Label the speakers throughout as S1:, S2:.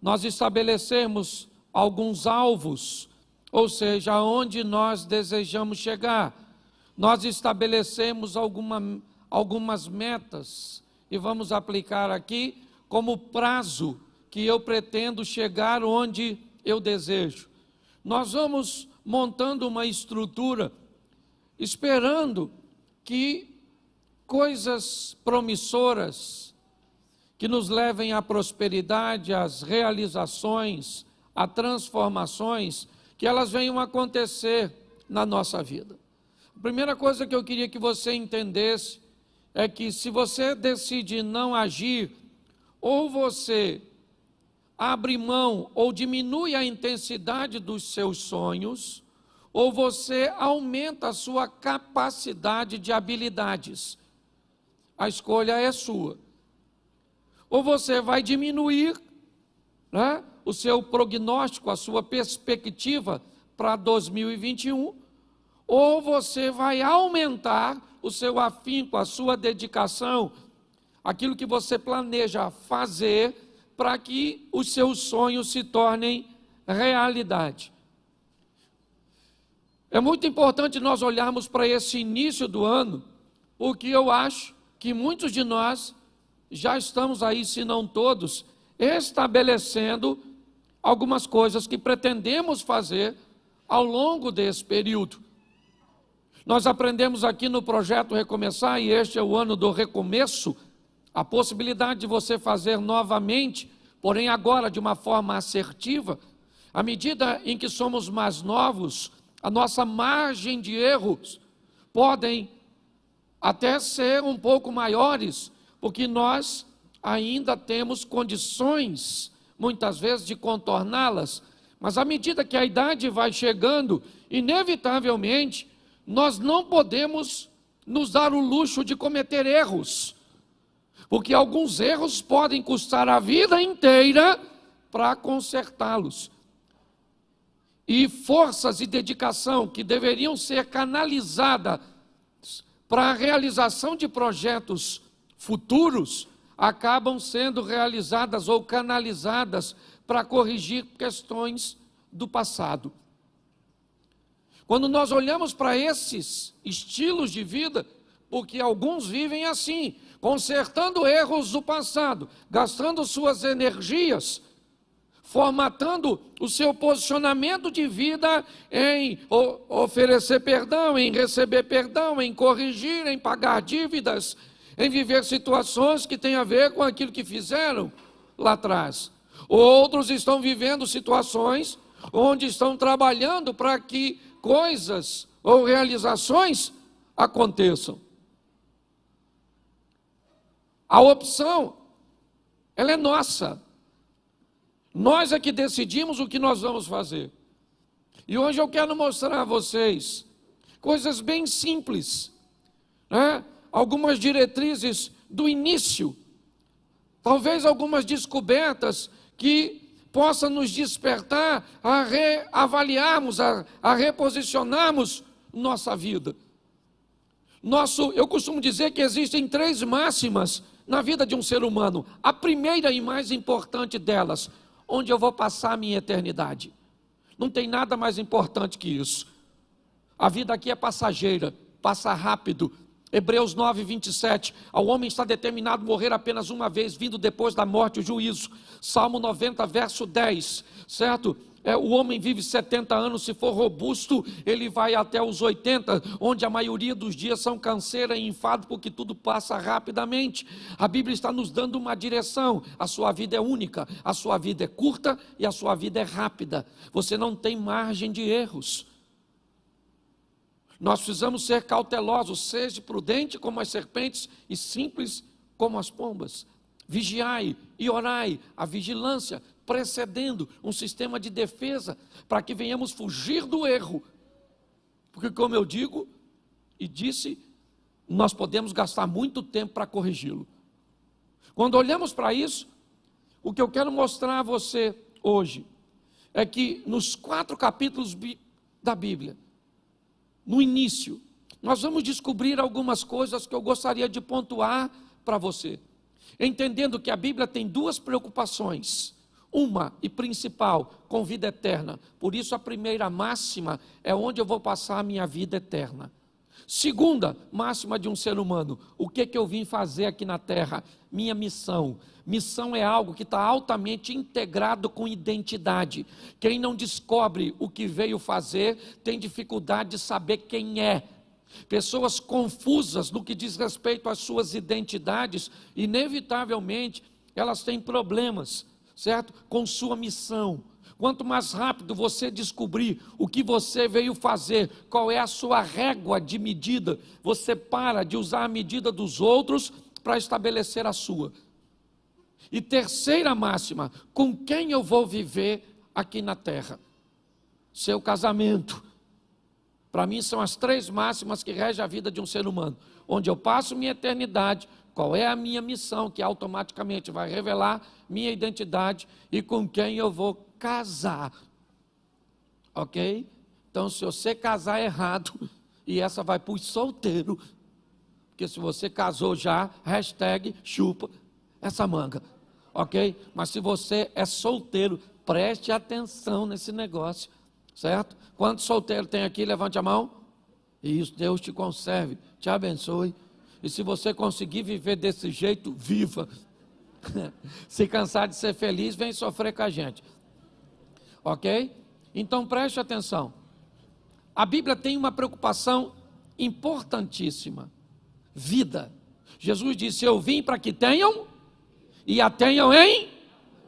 S1: nós estabelecemos alguns alvos, ou seja, aonde nós desejamos chegar. Nós estabelecemos algumas metas e vamos aplicar aqui como prazo que eu pretendo chegar onde eu desejo. Nós vamos montando uma estrutura, esperando que coisas promissoras, que nos levem à prosperidade, às realizações, a transformações, que elas venham acontecer na nossa vida. A primeira coisa que eu queria que você entendesse é que se você decide não agir, ou você abre mão ou diminui a intensidade dos seus sonhos, ou você aumenta a sua capacidade de habilidades. A escolha é sua. Ou você vai diminuir, né, o seu prognóstico, a sua perspectiva para 2021, ou você vai aumentar o seu afinco, a sua dedicação, aquilo que você planeja fazer para que os seus sonhos se tornem realidade. É muito importante nós olharmos para esse início do ano, porque eu acho que muitos de nós já estamos aí, se não todos, estabelecendo algumas coisas que pretendemos fazer ao longo desse período. Nós aprendemos aqui no projeto Recomeçar, e este é o ano do recomeço, a possibilidade de você fazer novamente, porém agora de uma forma assertiva. À medida em que somos mais novos, a nossa margem de erros podem até ser um pouco maiores, porque nós ainda temos condições, muitas vezes, de contorná-las, mas à medida que a idade vai chegando, inevitavelmente, nós não podemos nos dar o luxo de cometer erros, porque alguns erros podem custar a vida inteira para consertá-los. E forças e dedicação que deveriam ser canalizadas para a realização de projetos futuros, acabam sendo realizadas ou canalizadas para corrigir questões do passado. Quando nós olhamos para esses estilos de vida, porque alguns vivem assim, consertando erros do passado, gastando suas energias, formatando o seu posicionamento de vida em oferecer perdão, em receber perdão, em corrigir, em pagar dívidas, em viver situações que têm a ver com aquilo que fizeram lá atrás. Outros estão vivendo situações onde estão trabalhando para que coisas ou realizações aconteçam. A opção, ela é nossa. Nós é que decidimos o que nós vamos fazer. E hoje eu quero mostrar a vocês coisas bem simples, né? Algumas diretrizes do início, talvez algumas descobertas que possam nos despertar a reavaliarmos, a reposicionarmos nossa vida. Eu costumo dizer que existem 3 máximas na vida de um ser humano. A primeira e mais importante delas: onde eu vou passar a minha eternidade. Não tem nada mais importante que isso. A vida aqui é passageira, passa rápido. Hebreus 9, 27, ao homem está determinado morrer apenas uma vez, vindo depois da morte o juízo. Salmo 90, verso 10, certo? O homem vive 70 anos, se for robusto, ele vai até os 80, onde a maioria dos dias são canseira e enfado, porque tudo passa rapidamente. A Bíblia está nos dando uma direção: a sua vida é única, a sua vida é curta e a sua vida é rápida. Você não tem margem de erros. Nós precisamos ser cautelosos, seja prudente como as serpentes e simples como as pombas. Vigiai e orai, a vigilância precedendo um sistema de defesa, para que venhamos fugir do erro. Porque, como eu digo e disse, nós podemos gastar muito tempo para corrigi-lo. Quando olhamos para isso, o que eu quero mostrar a você hoje é que nos 4 capítulos da Bíblia, no início, nós vamos descobrir algumas coisas que eu gostaria de pontuar para você. Entendendo que a Bíblia tem 2 preocupações. Uma e principal, com vida eterna. Por isso a primeira máxima é onde eu vou passar a minha vida eterna. Segunda máxima de um ser humano, o que eu vim fazer aqui na terra? Minha missão. Missão é algo que está altamente integrado com identidade. Quem não descobre o que veio fazer, tem dificuldade de saber quem é. Pessoas confusas no que diz respeito às suas identidades, inevitavelmente, elas têm problemas, certo? Com sua missão. Quanto mais rápido você descobrir o que você veio fazer, qual é a sua régua de medida, você para de usar a medida dos outros para estabelecer a sua. E terceira máxima, com quem eu vou viver aqui na terra? Seu casamento. Para mim são as três máximas que regem a vida de um ser humano. Onde eu passo minha eternidade, qual é a minha missão, que automaticamente vai revelar minha identidade, e com quem eu vou casar. Ok? Então, se você casar errado, e essa vai para os solteiros, porque se você casou já, hashtag chupa essa manga. Ok? Mas se você é solteiro, preste atenção nesse negócio. Certo? Quantos solteiros tem aqui? Levante a mão. Isso, Deus te conserve, te abençoe. E se você conseguir viver desse jeito, viva. Se cansar de ser feliz, vem sofrer com a gente. Ok? Então preste atenção. A Bíblia tem uma preocupação importantíssima. Vida. Jesus disse, eu vim para que tenham e a tenham em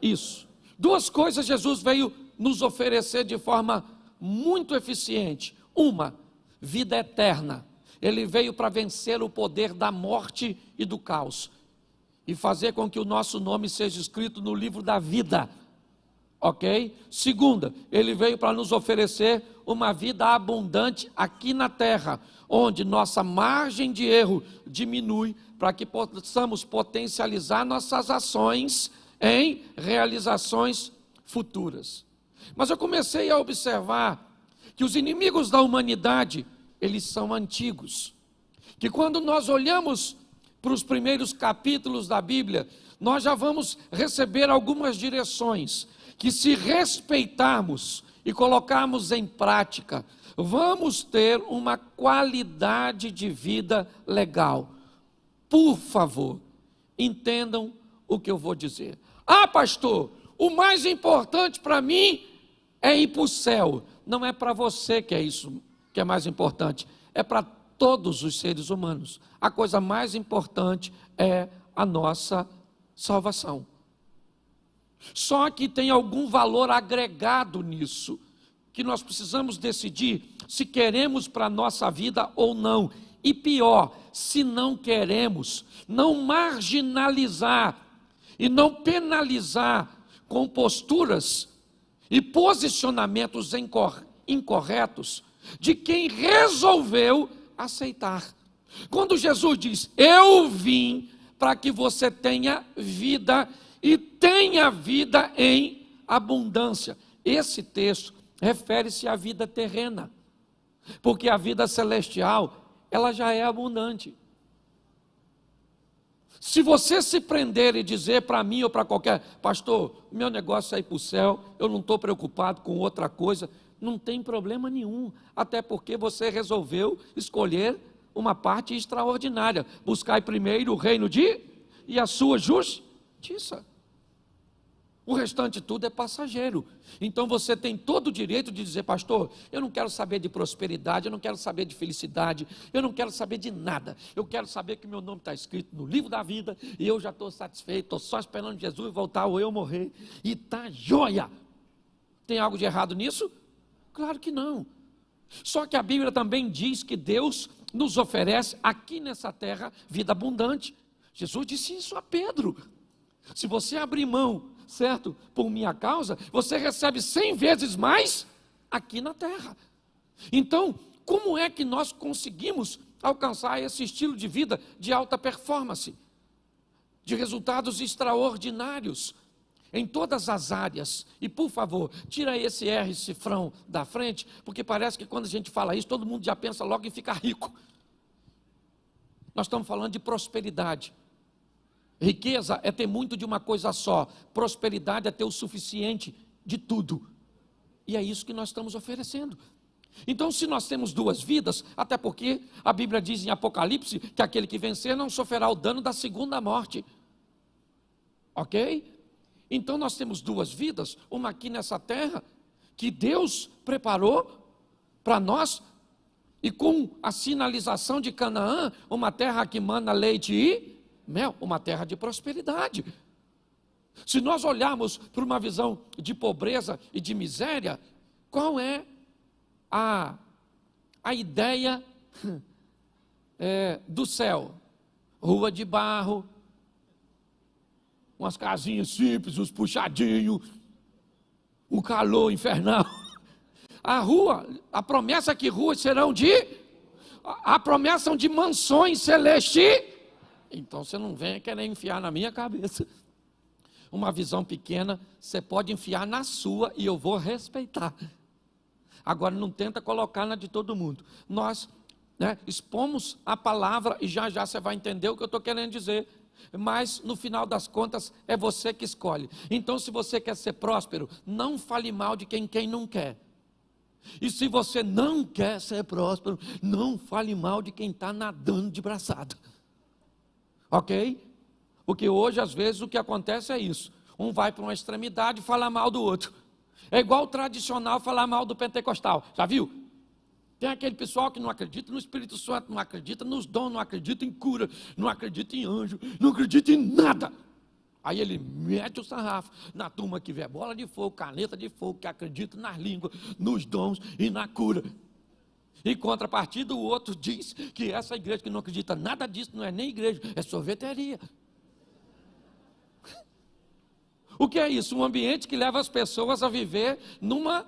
S1: isso. Duas coisas Jesus veio nos oferecer de forma muito eficiente. Uma, vida eterna. Ele veio para vencer o poder da morte e do caos e fazer com que o nosso nome seja escrito no livro da vida. Ok? Segunda, ele veio para nos oferecer uma vida abundante aqui na terra, onde nossa margem de erro diminui, para que possamos potencializar nossas ações em realizações futuras. Mas eu comecei a observar que os inimigos da humanidade, eles são antigos. Que quando nós olhamos para os primeiros capítulos da Bíblia, nós já vamos receber algumas direções, que se respeitarmos e colocarmos em prática, vamos ter uma qualidade de vida legal. Por favor, entendam o que eu vou dizer. Ah, pastor, o mais importante para mim é ir para o céu. Não é para você que é isso que é mais importante, é para todos os seres humanos. A coisa mais importante é a nossa salvação. Só que tem algum valor agregado nisso, que nós precisamos decidir se queremos para a nossa vida ou não. E pior, se não queremos, não marginalizar e não penalizar com posturas e posicionamentos incorretos de quem resolveu aceitar. Quando Jesus diz, eu vim para que você tenha vida e tenha vida em abundância. Esse texto refere-se à vida terrena, porque a vida celestial, ela já é abundante. Se você se prender e dizer para mim ou para qualquer, pastor, meu negócio é ir para o céu, eu não estou preocupado com outra coisa, não tem problema nenhum, até porque você resolveu escolher uma parte extraordinária, buscar primeiro o reino e a sua justiça. O restante tudo é passageiro. Então você tem todo o direito de dizer, pastor, eu não quero saber de prosperidade, eu não quero saber de felicidade, eu não quero saber de nada. Eu quero saber que meu nome está escrito no livro da vida e eu já estou satisfeito, estou só esperando Jesus voltar ou eu morrer. E está joia. Tem algo de errado nisso? Claro que não. Só que a Bíblia também diz que Deus nos oferece aqui nessa terra vida abundante. Jesus disse isso a Pedro. Se você abrir mão, certo, por minha causa, você recebe 100 vezes mais aqui na terra. Então, como é que nós conseguimos alcançar esse estilo de vida de alta performance, de resultados extraordinários em todas as áreas? E por favor, tira esse R cifrão da frente, porque parece que quando a gente fala isso, todo mundo já pensa logo em ficar rico. Nós estamos falando de prosperidade. Riqueza é ter muito de uma coisa só. Prosperidade é ter o suficiente de tudo. E é isso que nós estamos oferecendo. Então, se nós temos duas vidas, até porque a Bíblia diz em Apocalipse que aquele que vencer não sofrerá o dano da segunda morte. Ok? Então nós temos duas vidas, uma aqui nessa terra, que Deus preparou para nós, e com a sinalização de Canaã, uma terra que mana leite e mel, uma terra de prosperidade. Se nós olharmos para uma visão de pobreza e de miséria, qual é a ideia do céu? Rua de barro, umas casinhas simples, uns puxadinhos, um calor infernal. A promessa é que ruas serão a promessa são de mansões celestes. Então você não venha querer enfiar na minha cabeça uma visão pequena, você pode enfiar na sua e eu vou respeitar. Agora não tenta colocar na de todo mundo. Nós expomos a palavra e já já você vai entender o que eu estou querendo dizer. Mas no final das contas é você que escolhe. Então, se você quer ser próspero, não fale mal de quem não quer. E se você não quer ser próspero, não fale mal de quem está nadando de braçada. Ok? Porque hoje, às vezes, o que acontece é isso. Um vai para uma extremidade e fala mal do outro. É igual o tradicional falar mal do pentecostal. Já viu? Tem aquele pessoal que não acredita no Espírito Santo, não acredita nos dons, não acredita em cura, não acredita em anjo, não acredita em nada. Aí ele mete o sarrafo na turma que vê bola de fogo, caneta de fogo, que acredita nas línguas, nos dons e na cura. Em contrapartida, o outro diz que essa igreja que não acredita nada disso não é nem igreja, é sorveteria. O que é isso? Um ambiente que leva as pessoas a viver numa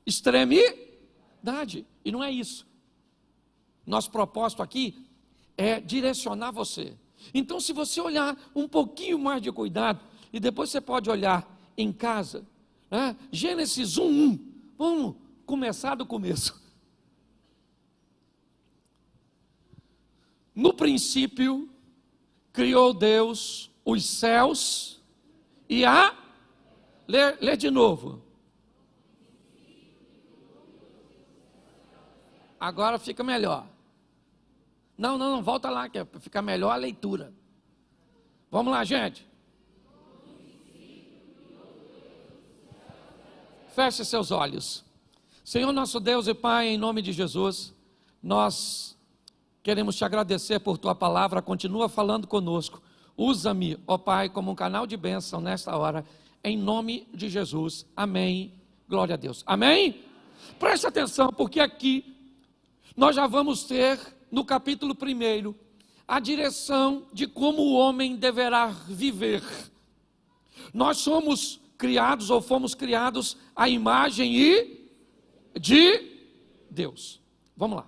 S1: extremidade. E não é isso. Nosso propósito aqui é direcionar você. Então, se você olhar um pouquinho mais de cuidado, e depois você pode olhar em casa, Gênesis 1:1, vamos começar do começo. No princípio, criou Deus os céus e lê de novo. Agora fica melhor. Não, volta lá, que fica melhor a leitura. Vamos lá, gente. Feche seus olhos. Senhor nosso Deus e Pai, em nome de Jesus, nós queremos te agradecer por tua palavra, continua falando conosco. Usa-me, ó Pai, como um canal de bênção nesta hora, em nome de Jesus. Amém. Glória a Deus. Amém? Preste atenção, porque aqui nós já vamos ter, no capítulo 1, a direção de como o homem deverá viver. Nós somos criados, ou fomos criados, à imagem de Deus. Vamos lá.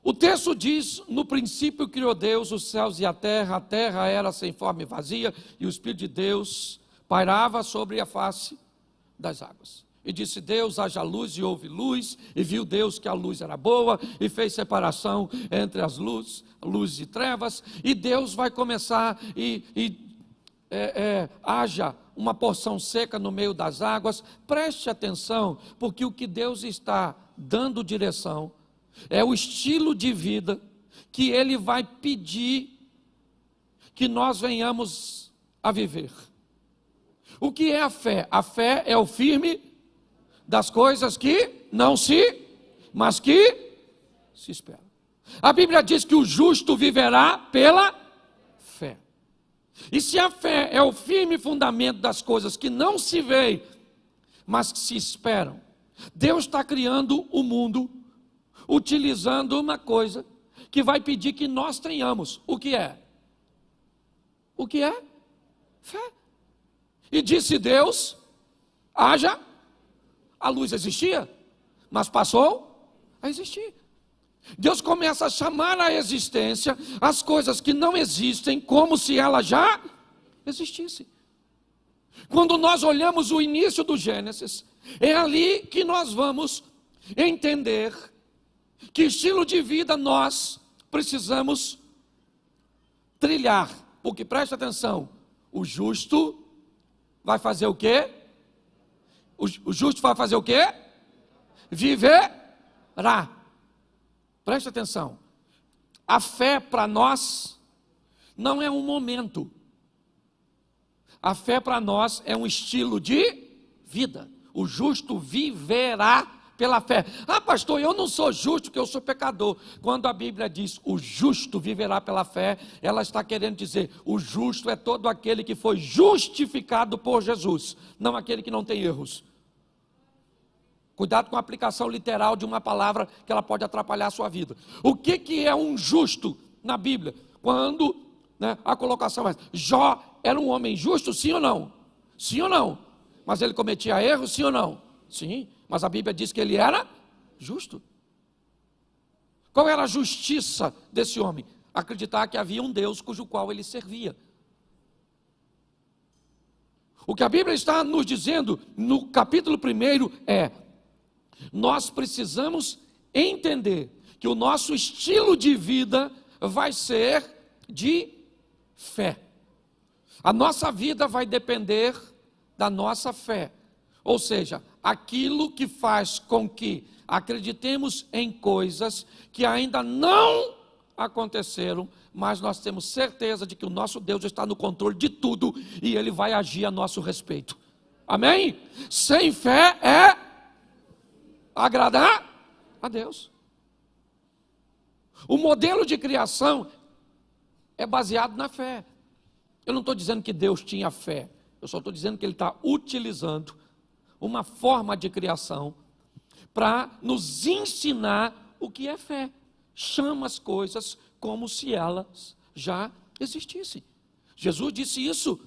S1: O texto diz: no princípio criou Deus os céus e a terra era sem forma e vazia, e o Espírito de Deus pairava sobre a face das águas. E disse Deus: haja luz, e houve luz, e viu Deus que a luz era boa, e fez separação entre as luz e trevas, e Deus vai começar, haja uma porção seca no meio das águas. Preste atenção, porque o que Deus está dando direção é o estilo de vida que Ele vai pedir que nós venhamos a viver. O que é a fé? A fé é o firme das coisas que não mas que se esperam. A Bíblia diz que o justo viverá pela fé. E se a fé é o firme fundamento das coisas que não se veem, mas que se esperam, Deus está criando o mundo utilizando uma coisa que vai pedir que nós tenhamos. O que é? O que é? Fé. E disse Deus: haja. A luz existia, mas passou a existir. Deus começa a chamar à existência as coisas que não existem como se elas já existissem. Quando nós olhamos o início do Gênesis, é ali que nós vamos entender que estilo de vida nós precisamos trilhar Porque presta atenção, o justo vai fazer o quê? O justo vai fazer o quê? Viverá. Presta atenção. A fé para nós não é um momento. A fé para nós é um estilo de vida. O justo viverá pela fé. Ah, pastor, eu não sou justo porque eu sou pecador. Quando a Bíblia diz o justo viverá pela fé, ela está querendo dizer o justo é todo aquele que foi justificado por Jesus, não aquele que não tem erros. Cuidado com a aplicação literal de uma palavra que ela pode atrapalhar a sua vida. O que é um justo na Bíblia? Quando a colocação é: Jó era um homem justo, sim ou não? Sim ou não? Mas ele cometia erros, sim ou não? Sim, mas a Bíblia diz que ele era justo. Qual era a justiça desse homem? Acreditar que havia um Deus cujo qual ele servia. O que a Bíblia está nos dizendo no capítulo 1 é: nós precisamos entender que o nosso estilo de vida vai ser de fé. A nossa vida vai depender da nossa fé. Ou seja, aquilo que faz com que acreditemos em coisas que ainda não aconteceram, mas nós temos certeza de que o nosso Deus está no controle de tudo e Ele vai agir a nosso respeito. Amém? Sem fé é agradar a Deus. O modelo de criação é baseado na fé. Eu não estou dizendo que Deus tinha fé, eu só estou dizendo que Ele está utilizando uma forma de criação para nos ensinar o que é fé. Chama as coisas como se elas já existissem. Jesus disse isso,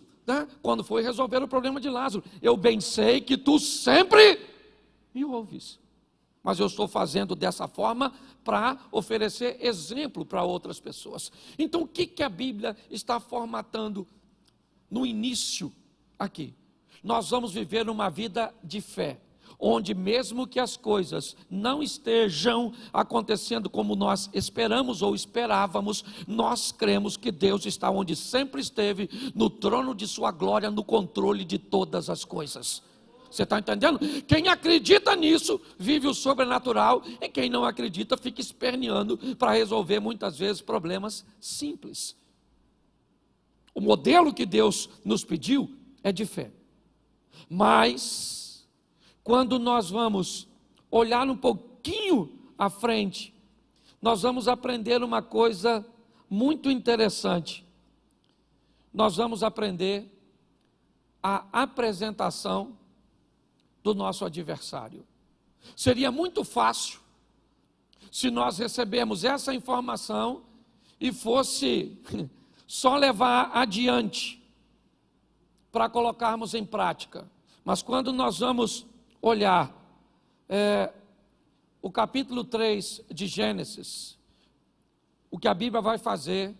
S1: quando foi resolver o problema de Lázaro: eu bem sei que tu sempre me ouves, mas eu estou fazendo dessa forma para oferecer exemplo para outras pessoas. Então o que a Bíblia está formatando no início aqui? Nós vamos viver uma vida de fé, onde mesmo que as coisas não estejam acontecendo como nós esperamos ou esperávamos, nós cremos que Deus está onde sempre esteve, no trono de sua glória, no controle de todas as coisas. Você está entendendo? Quem acredita nisso vive o sobrenatural, e quem não acredita fica esperneando para resolver muitas vezes problemas simples. O modelo que Deus nos pediu é de fé. Mas quando nós vamos olhar um pouquinho à frente, nós vamos aprender uma coisa muito interessante. Nós vamos aprender a apresentação do nosso adversário. Seria muito fácil se nós recebemos essa informação e fosse só levar adiante para colocarmos em prática. Mas quando nós vamos olhar o capítulo 3 de Gênesis, o que a Bíblia vai fazer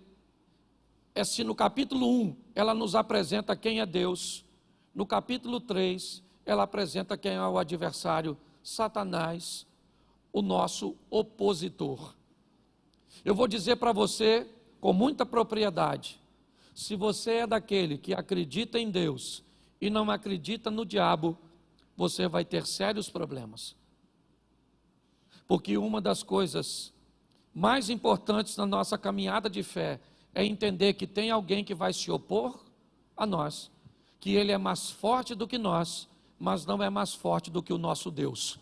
S1: é, se no capítulo 1 ela nos apresenta quem é Deus, no capítulo 3 ela apresenta quem é o adversário, Satanás, o nosso opositor. Eu vou dizer para você com muita propriedade: se você é daquele que acredita em Deus e não acredita no diabo, você vai ter sérios problemas. Porque uma das coisas mais importantes na nossa caminhada de fé é entender que tem alguém que vai se opor a nós, que ele é mais forte do que nós, mas não é mais forte do que o nosso Deus.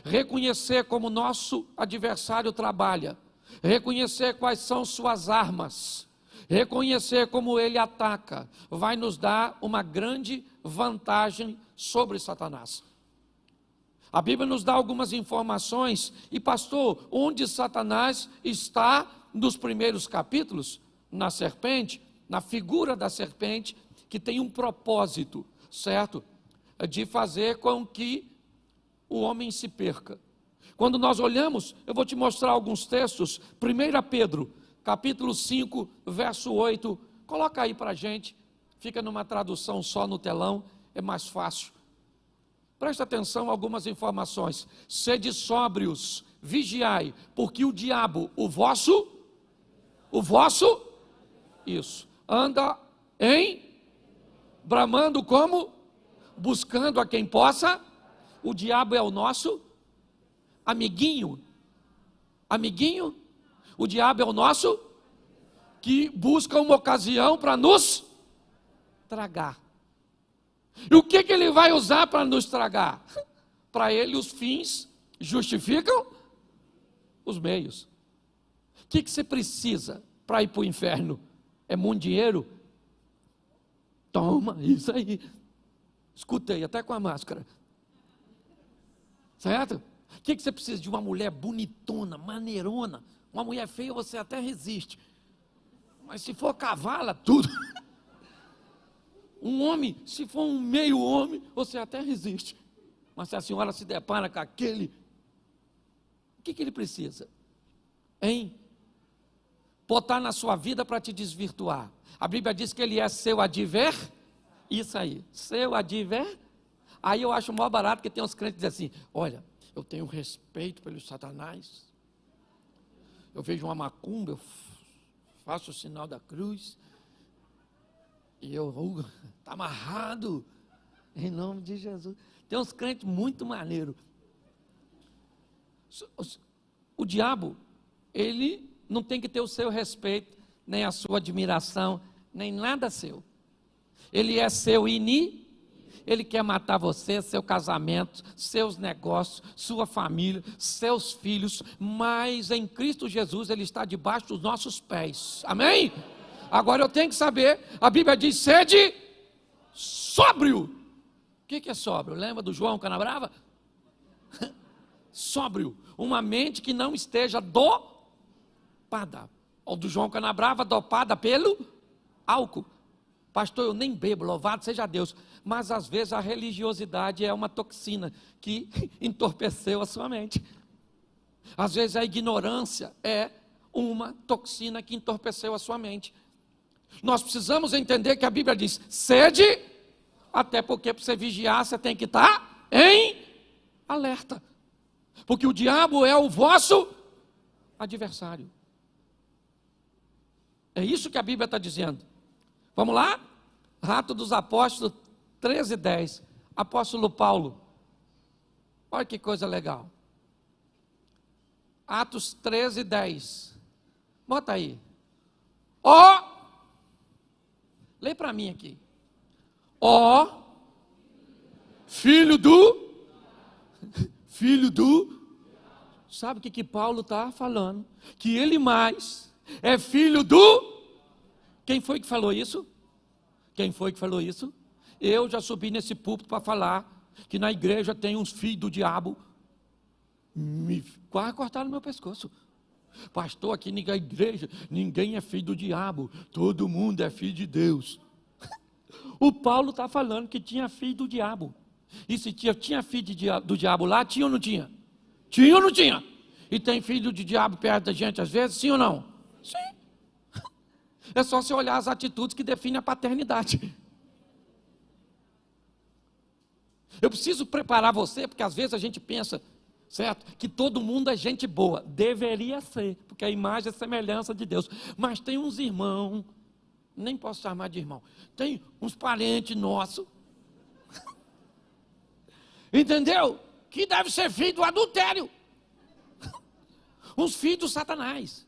S1: Reconhecer como nosso adversário trabalha, reconhecer quais são suas armas, reconhecer como ele ataca, vai nos dar uma grande vantagem sobre Satanás. A Bíblia nos dá algumas informações. E pastor, onde Satanás está nos primeiros capítulos? Na serpente, na figura da serpente, que tem um propósito, certo? De fazer com que o homem se perca. Quando nós olhamos, eu vou te mostrar alguns textos. 1 Pedro, capítulo 5, verso 8. Coloca aí para a gente. Fica numa tradução só no telão, é mais fácil. Presta atenção a algumas informações. Sede sóbrios, vigiai, porque o diabo, o vosso, anda bramando como? Buscando a quem possa. O diabo é o nosso amiguinho. Amiguinho? O diabo é o nosso que busca uma ocasião para nos tragar. E o que ele vai usar para nos tragar? Para ele os fins justificam os meios. O que você precisa para ir para o inferno? É muito dinheiro? Toma, isso aí. Escutei, até com a máscara. Certo? O que você precisa? De uma mulher bonitona, maneirona. Uma mulher feia você até resiste. Mas se for cavala, tudo. Um homem, se for um meio homem, você até resiste. Mas se a senhora se depara com aquele, o que ele precisa? Botar na sua vida para te desvirtuar. A Bíblia diz que ele é seu isso aí, seu Aí eu acho mó barato que tem uns crentes que dizem assim, olha, eu tenho respeito pelo Satanás, eu vejo uma macumba, eu faço o sinal da cruz, e eu, está amarrado, em nome de Jesus. Tem uns crentes muito maneiros. O diabo, ele não tem que ter o seu respeito, nem a sua admiração, nem nada seu. Ele é seu ele quer matar você, seu casamento, seus negócios, sua família, seus filhos, mas em Cristo Jesus ele está debaixo dos nossos pés. Amém? Agora eu tenho que saber, a Bíblia diz, sede sóbrio. O que é sóbrio? Lembra do João Canabrava? Sóbrio, uma mente que não esteja dopada. Ou do João Canabrava, dopada pelo álcool. Pastor, eu nem bebo, louvado seja Deus. Mas às vezes a religiosidade é uma toxina que entorpeceu a sua mente. Às vezes a ignorância é uma toxina que entorpeceu a sua mente. Nós precisamos entender que a Bíblia diz, sede, até porque para você vigiar você tem que estar em alerta. Porque o diabo é o vosso adversário. É isso que a Bíblia está dizendo. Vamos lá? Atos dos Apóstolos 13:10. Apóstolo Paulo. Olha que coisa legal. Atos 13:10. Bota aí. Lê para mim aqui. Filho do. Sabe o que Paulo está falando? Que ele mais é filho do. Quem foi que falou isso? Eu já subi nesse púlpito para falar que na igreja tem uns filhos do diabo. Quase cortaram meu pescoço. Pastor, aqui na igreja ninguém é filho do diabo, todo mundo é filho de Deus. O Paulo está falando que tinha filho do diabo. E se tinha filho do diabo lá, tinha ou não tinha? Tinha ou não tinha? E tem filho de diabo perto da gente às vezes, sim ou não? Sim. É só você olhar as atitudes que definem a paternidade. Eu preciso preparar você, porque às vezes a gente pensa, certo? Que todo mundo é gente boa. Deveria ser, porque a imagem é semelhança de Deus. Mas tem uns irmãos, nem posso chamar de irmão, tem uns parentes nossos, entendeu? Que deve ser filho do adultério. Uns filhos do Satanás.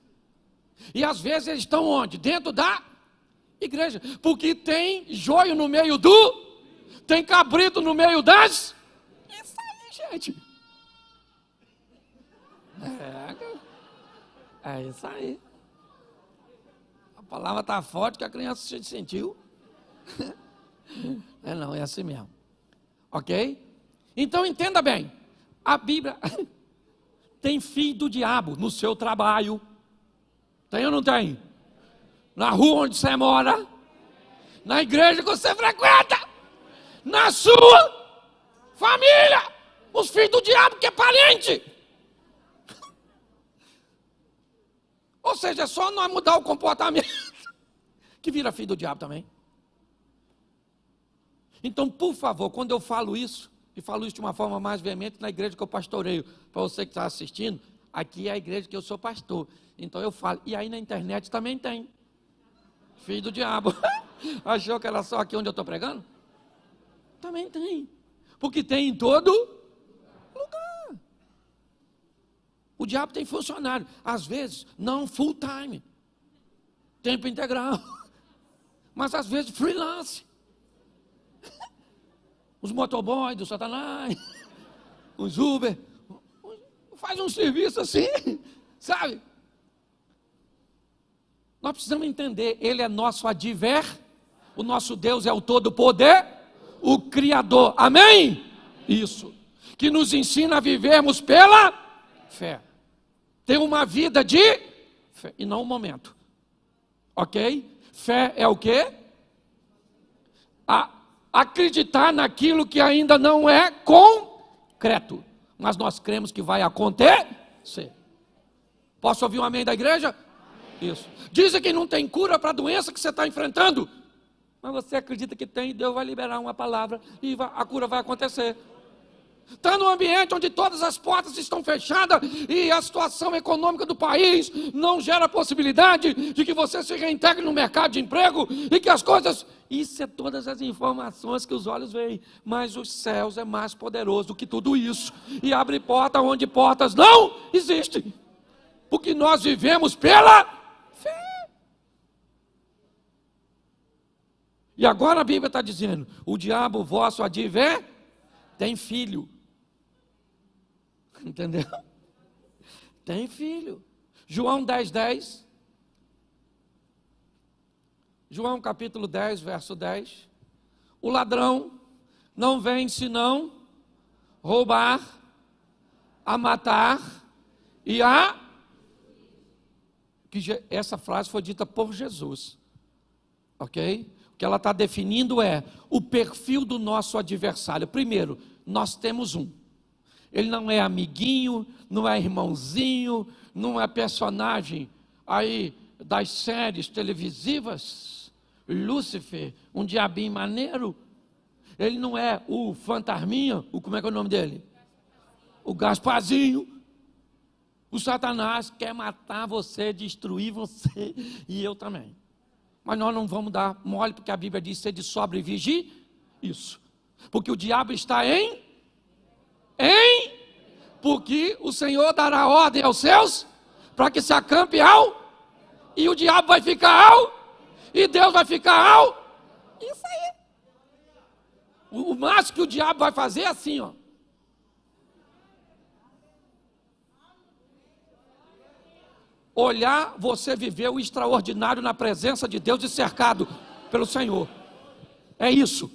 S1: E às vezes eles estão onde? Dentro da igreja. Porque tem joio no meio tem cabrito no meio das. Isso aí, gente. É isso aí. A palavra está forte que a criança se sentiu. Não, é assim mesmo. Ok? Então entenda bem. A Bíblia tem filho do diabo no seu trabalho. Tem ou não tem? Na rua onde você mora, na igreja que você frequenta, na sua família, os filhos do diabo que é parente. Ou seja, é só nós mudar o comportamento que vira filho do diabo também. Então, por favor, quando eu falo isso, e falo isso de uma forma mais veemente na igreja que eu pastoreio, para você que está assistindo, aqui é a igreja que eu sou pastor. Então eu falo, e aí na internet também tem. Filho do diabo. Achou que era só aqui onde eu estou pregando? Também tem. Porque tem em todo lugar. O diabo tem funcionário. Às vezes, não full time. Tempo integral. Mas às vezes, freelance. Os motoboys do Satanás. Os Uber. Faz um serviço assim, sabe? Nós precisamos entender, Ele é nosso o nosso Deus é o todo-poder, o Criador, amém? Isso, que nos ensina a vivermos pela fé, ter uma vida de fé, e não um momento, ok? Fé é o quê? Acreditar naquilo que ainda não é concreto, mas nós cremos que vai acontecer. Posso ouvir um amém da igreja? Amém. Isso. Dizem que não tem cura para a doença que você está enfrentando, mas você acredita que tem, Deus vai liberar uma palavra e a cura vai acontecer. Está num ambiente onde todas as portas estão fechadas e a situação econômica do país não gera possibilidade de que você se reintegre no mercado de emprego e que as coisas... Isso é todas as informações que os olhos veem, mas os céus é mais poderoso do que tudo isso e abre porta onde portas não existem, porque nós vivemos pela fé. E agora a Bíblia está dizendo, o diabo vosso adver tem filho. Entendeu? Tem filho. João 10:10. João capítulo 10, verso 10. O ladrão não vem senão roubar, a matar e a... Essa frase foi dita por Jesus. Ok? O que ela está definindo é o perfil do nosso adversário. Primeiro, nós temos um. Ele não é amiguinho, não é irmãozinho, não é personagem aí das séries televisivas, Lúcifer, um diabinho maneiro. Ele não é o fantasminha, como é que é o nome dele? O Gasparzinho. O Satanás quer matar você, destruir você, e eu também. Mas nós não vamos dar mole, porque a Bíblia diz ser de sobre e vigie. Isso. Porque o diabo está porque o Senhor dará ordem aos seus, para que se acampe e o diabo vai ficar e Deus vai ficar Isso aí. O máximo que o diabo vai fazer é assim, ó. Olhar você viver o extraordinário na presença de Deus e cercado pelo Senhor. É isso.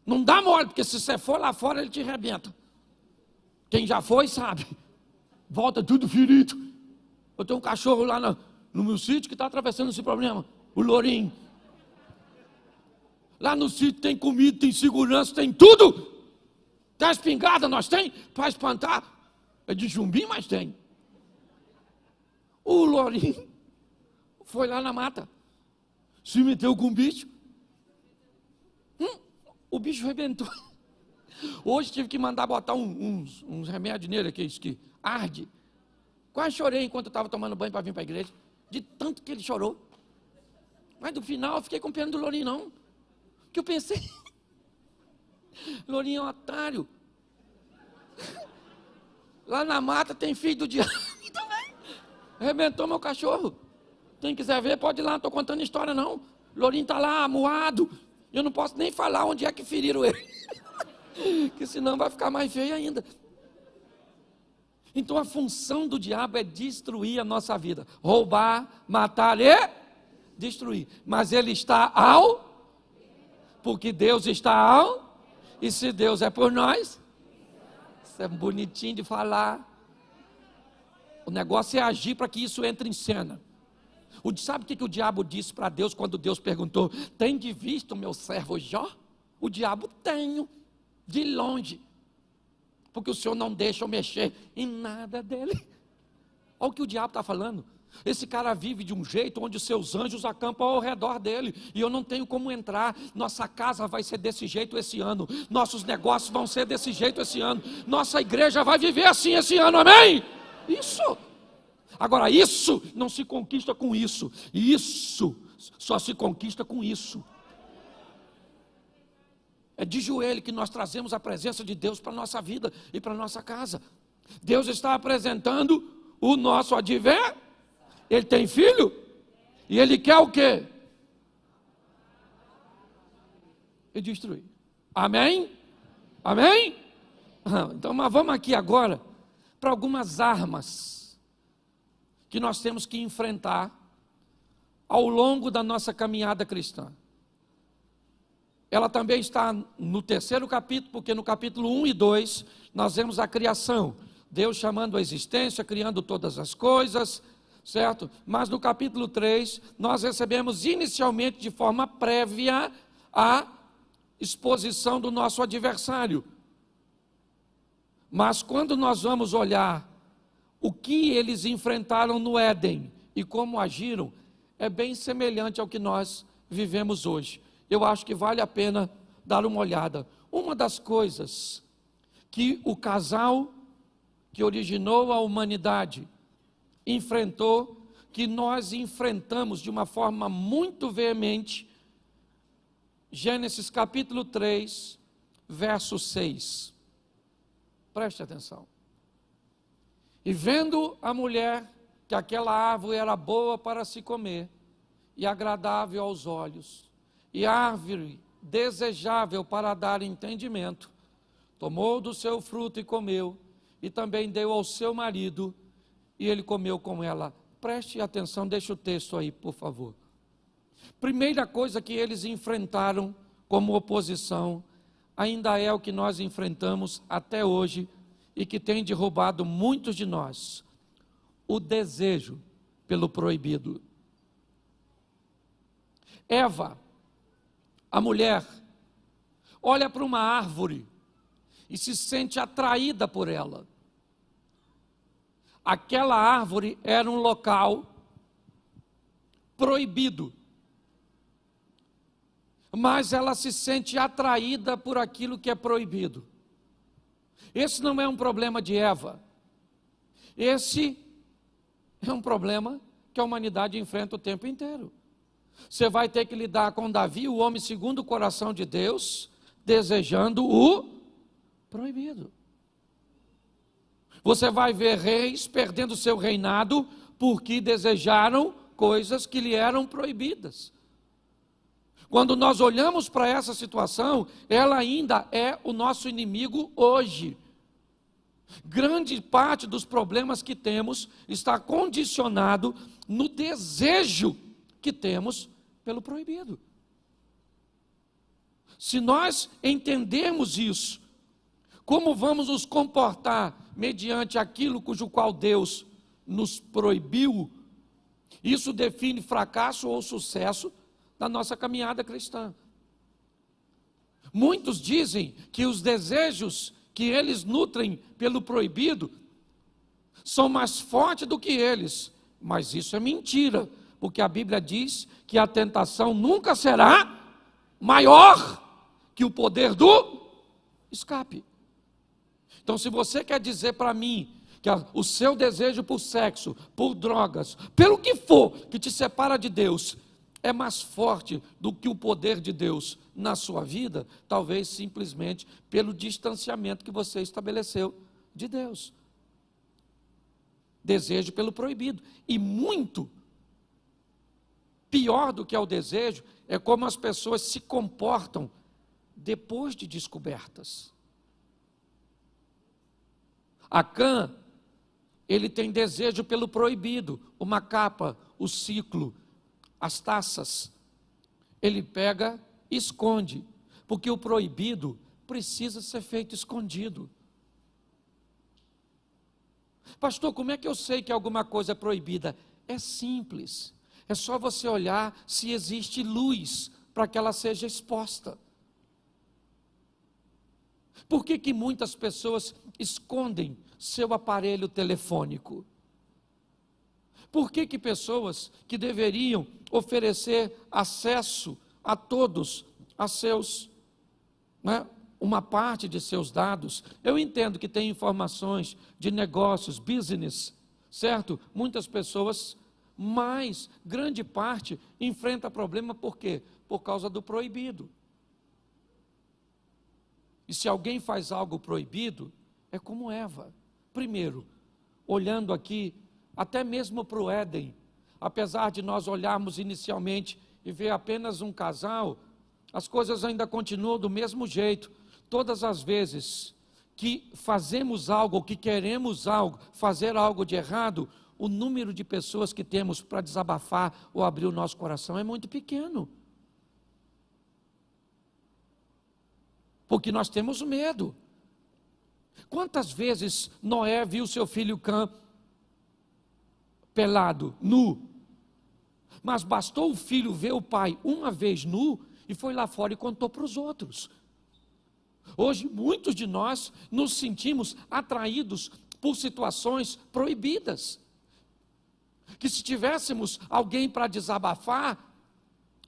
S1: Não dá mole, porque se você for lá fora, ele te arrebenta. Quem já foi sabe. Volta tudo ferido. Eu tenho um cachorro lá no meu sítio que está atravessando esse problema. O lourinho. Lá no sítio tem comida, tem segurança, tem tudo. Tem a espingarda, nós tem, para espantar. É de zumbi, mas tem. O lourinho foi lá na mata. Se meteu com o bicho. O bicho arrebentou. Hoje tive que mandar botar uns remédios nele, que arde. Quase chorei enquanto eu estava tomando banho para vir para a igreja. De tanto que ele chorou. Mas no final eu fiquei com pena do lourinho, não. Que eu pensei, lourinho é um otário. Lá na mata tem filho do diabo também. Arrebentou meu cachorro. Quem quiser ver, pode ir lá, não estou contando história não. Lourinho está lá, amuado. Eu não posso nem falar onde é que feriram ele. Que senão vai ficar mais feio ainda. Então a função do diabo é destruir a nossa vida. Roubar, matar e destruir. Mas ele está porque Deus está e se Deus é por nós, isso é bonitinho de falar. O negócio é agir para que isso entre em cena. Sabe o que o diabo disse para Deus quando Deus perguntou: tem de vista o meu servo Jó? O diabo: tenho, de longe, porque o Senhor não deixa eu mexer em nada dele. Olha o que o diabo está falando. Esse cara vive de um jeito onde os seus anjos acampam ao redor dele, e eu não tenho como entrar. Nossa casa vai ser desse jeito esse ano, nossos negócios vão ser desse jeito esse ano, nossa igreja vai viver assim esse ano, amém? Isso. Agora, isso não se conquista com isso. Isso só se conquista com isso. É de joelho que nós trazemos a presença de Deus para a nossa vida e para a nossa casa. Deus está apresentando o nosso adversário. Ele tem filho e ele quer o quê? E destruir. Amém? Amém? Então, mas vamos aqui agora para algumas armas que nós temos que enfrentar ao longo da nossa caminhada cristã. Ela também está no terceiro capítulo, porque no capítulo 1 e 2 nós vemos a criação, Deus chamando a existência, criando todas as coisas, certo? Mas no capítulo 3 nós recebemos inicialmente de forma prévia a exposição do nosso adversário. Mas quando nós vamos olhar o que eles enfrentaram no Éden e como agiram, é bem semelhante ao que nós vivemos hoje. Eu acho que vale a pena dar uma olhada. Uma das coisas que o casal que originou a humanidade enfrentou, que nós enfrentamos de uma forma muito veemente, Gênesis capítulo 3, verso 6. Preste atenção. E vendo a mulher que aquela árvore era boa para se comer, e agradável aos olhos, e árvore desejável para dar entendimento, tomou do seu fruto e comeu, e também deu ao seu marido, e ele comeu com ela. Preste atenção, deixa o texto aí, por favor. Primeira coisa que eles enfrentaram como oposição, ainda é o que nós enfrentamos até hoje, e que tem derrubado muitos de nós: o desejo pelo proibido. Eva, a mulher, olha para uma árvore e se sente atraída por ela. Aquela árvore era um local proibido, mas ela se sente atraída por aquilo que é proibido. Esse não é um problema de Eva, esse é um problema que a humanidade enfrenta o tempo inteiro. Você vai ter que lidar com Davi, o homem segundo o coração de Deus, desejando o proibido. Você vai ver reis perdendo seu reinado porque desejaram coisas que lhe eram proibidas. Quando nós olhamos para essa situação, ela ainda é o nosso inimigo hoje. Grande parte dos problemas que temos está condicionado no desejo que temos pelo proibido. Se nós entendermos isso, como vamos nos comportar mediante aquilo cujo qual Deus nos proibiu, isso define fracasso ou sucesso da nossa caminhada cristã. Muitos dizem que os desejos que eles nutrem pelo proibido são mais fortes do que eles, mas isso é mentira, porque a Bíblia diz que a tentação nunca será maior que o poder do escape. Então, se você quer dizer para mim que o seu desejo por sexo, por drogas, pelo que for que te separa de Deus, é mais forte do que o poder de Deus na sua vida, talvez simplesmente pelo distanciamento que você estabeleceu de Deus. Desejo pelo proibido. E muito pior do que é o desejo, é como as pessoas se comportam depois de descobertas. Acã, ele tem desejo pelo proibido, uma capa, o ciclo, as taças. Ele pega e esconde, porque o proibido precisa ser feito escondido. Pastor, como é que eu sei que alguma coisa é proibida? É simples, é só você olhar se existe luz para que ela seja exposta. Por que muitas pessoas escondem seu aparelho telefônico? Por que pessoas que deveriam oferecer acesso a todos, a seus, uma parte de seus dados? Eu entendo que tem informações de negócios, business, certo? Muitas pessoas mas grande parte enfrenta problema por quê? Por causa do proibido. E se alguém faz algo proibido, é como Eva. Primeiro, olhando aqui, até mesmo para o Éden, apesar de nós olharmos inicialmente e ver apenas um casal, as coisas ainda continuam do mesmo jeito. Todas as vezes que fazemos algo, que queremos algo, fazer algo de errado, o número de pessoas que temos para desabafar ou abrir o nosso coração é muito pequeno. Porque nós temos medo. Quantas vezes Noé viu seu filho Cã pelado, nu? Mas bastou o filho ver o pai uma vez nu e foi lá fora e contou para os outros. Hoje, muitos de nós nos sentimos atraídos por situações proibidas. Que se tivéssemos alguém para desabafar,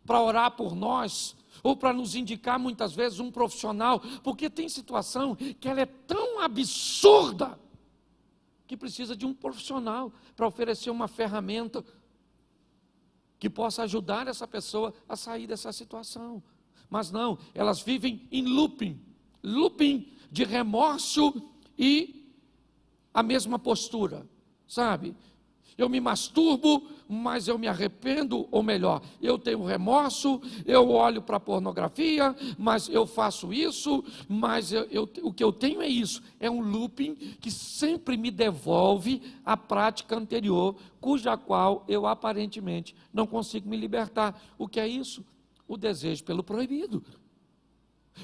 S1: para orar por nós, ou para nos indicar muitas vezes um profissional, porque tem situação que ela é tão absurda, que precisa de um profissional para oferecer uma ferramenta que possa ajudar essa pessoa a sair dessa situação. Mas não, elas vivem em looping de remorso e a mesma postura, sabe? Eu me masturbo, mas eu me arrependo, ou melhor, eu tenho remorso, eu olho para a pornografia, mas eu faço isso, mas o que eu tenho é isso, é um looping que sempre me devolve a prática anterior, cuja qual eu aparentemente não consigo me libertar. O que é isso? O desejo pelo proibido.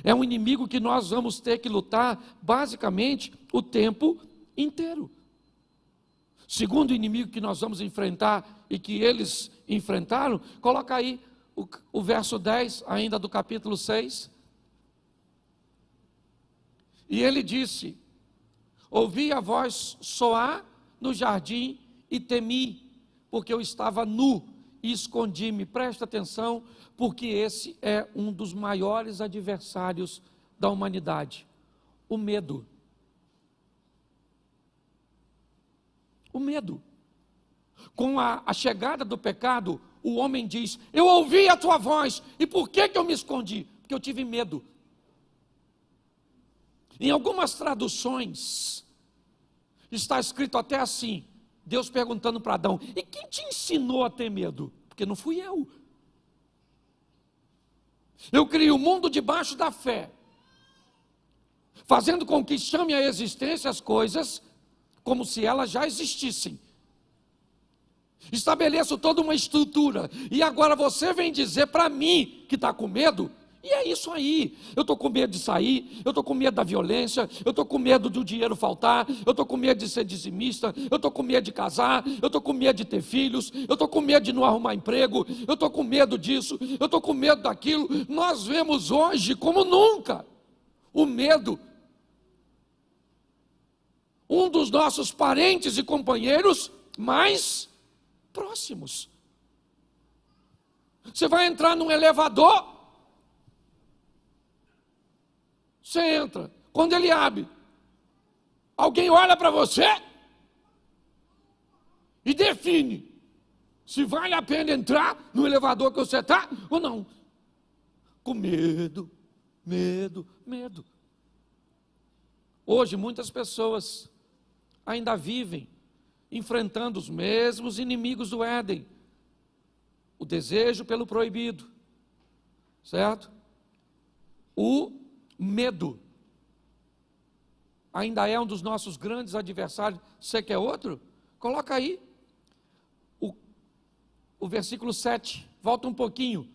S1: É um inimigo que nós vamos ter que lutar basicamente o tempo inteiro. Segundo inimigo que nós vamos enfrentar e que eles enfrentaram, coloca aí o verso 10, ainda do capítulo 6. E ele disse: ouvi a voz soar no jardim e temi, porque eu estava nu e escondi-me. Presta atenção, porque esse é um dos maiores adversários da humanidade, o medo. O medo. Com a chegada do pecado, o homem diz: eu ouvi a tua voz, e por que eu me escondi? Porque eu tive medo. Em algumas traduções, está escrito até assim, Deus perguntando para Adão: e quem te ensinou a ter medo? Porque não fui eu. Eu criei o mundo debaixo da fé, fazendo com que chame à existência as coisas como se elas já existissem. Estabeleço toda uma estrutura, e agora você vem dizer para mim que está com medo? E é isso aí. Eu estou com medo de sair, eu estou com medo da violência, eu estou com medo do dinheiro faltar, eu estou com medo de ser dizimista, eu estou com medo de casar, eu estou com medo de ter filhos, eu estou com medo de não arrumar emprego, eu estou com medo disso, eu estou com medo daquilo. Nós vemos hoje como nunca o medo. Um dos nossos parentes e companheiros mais próximos. Você vai entrar num elevador, você entra, quando ele abre, alguém olha para você e define se vale a pena entrar no elevador que você está ou não. Com medo, medo, medo. Hoje muitas pessoas ainda vivem enfrentando os mesmos inimigos do Éden, o desejo pelo proibido, certo? O medo ainda é um dos nossos grandes adversários. Você quer outro? Coloca aí o versículo 7, volta um pouquinho.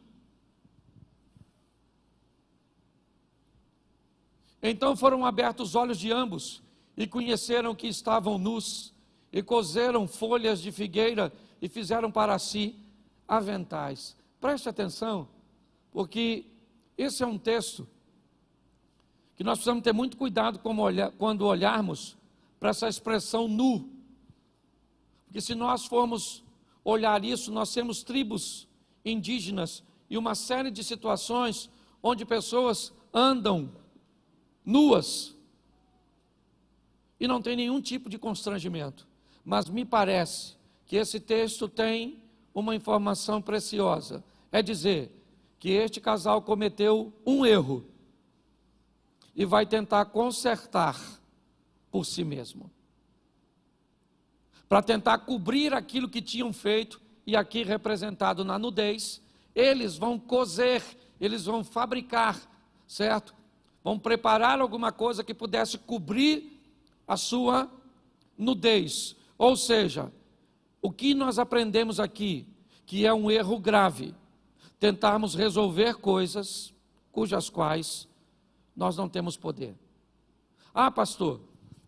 S1: Então foram abertos os olhos de ambos e conheceram que estavam nus, e coseram folhas de figueira e fizeram para si aventais. Preste atenção, porque esse é um texto que nós precisamos ter muito cuidado quando olharmos para essa expressão nu. Porque se nós formos olhar isso, nós temos tribos indígenas e uma série de situações onde pessoas andam nuas e não tem nenhum tipo de constrangimento. Mas me parece que esse texto tem uma informação preciosa. É dizer que este casal cometeu um erro e vai tentar consertar por si mesmo, para tentar cobrir aquilo que tinham feito, e aqui representado na nudez. Eles vão coser, eles vão fabricar, certo? Vão preparar alguma coisa que pudesse cobrir a sua nudez. Ou seja, o que nós aprendemos aqui, que é um erro grave, tentarmos resolver coisas cujas quais nós não temos poder. Ah, pastor,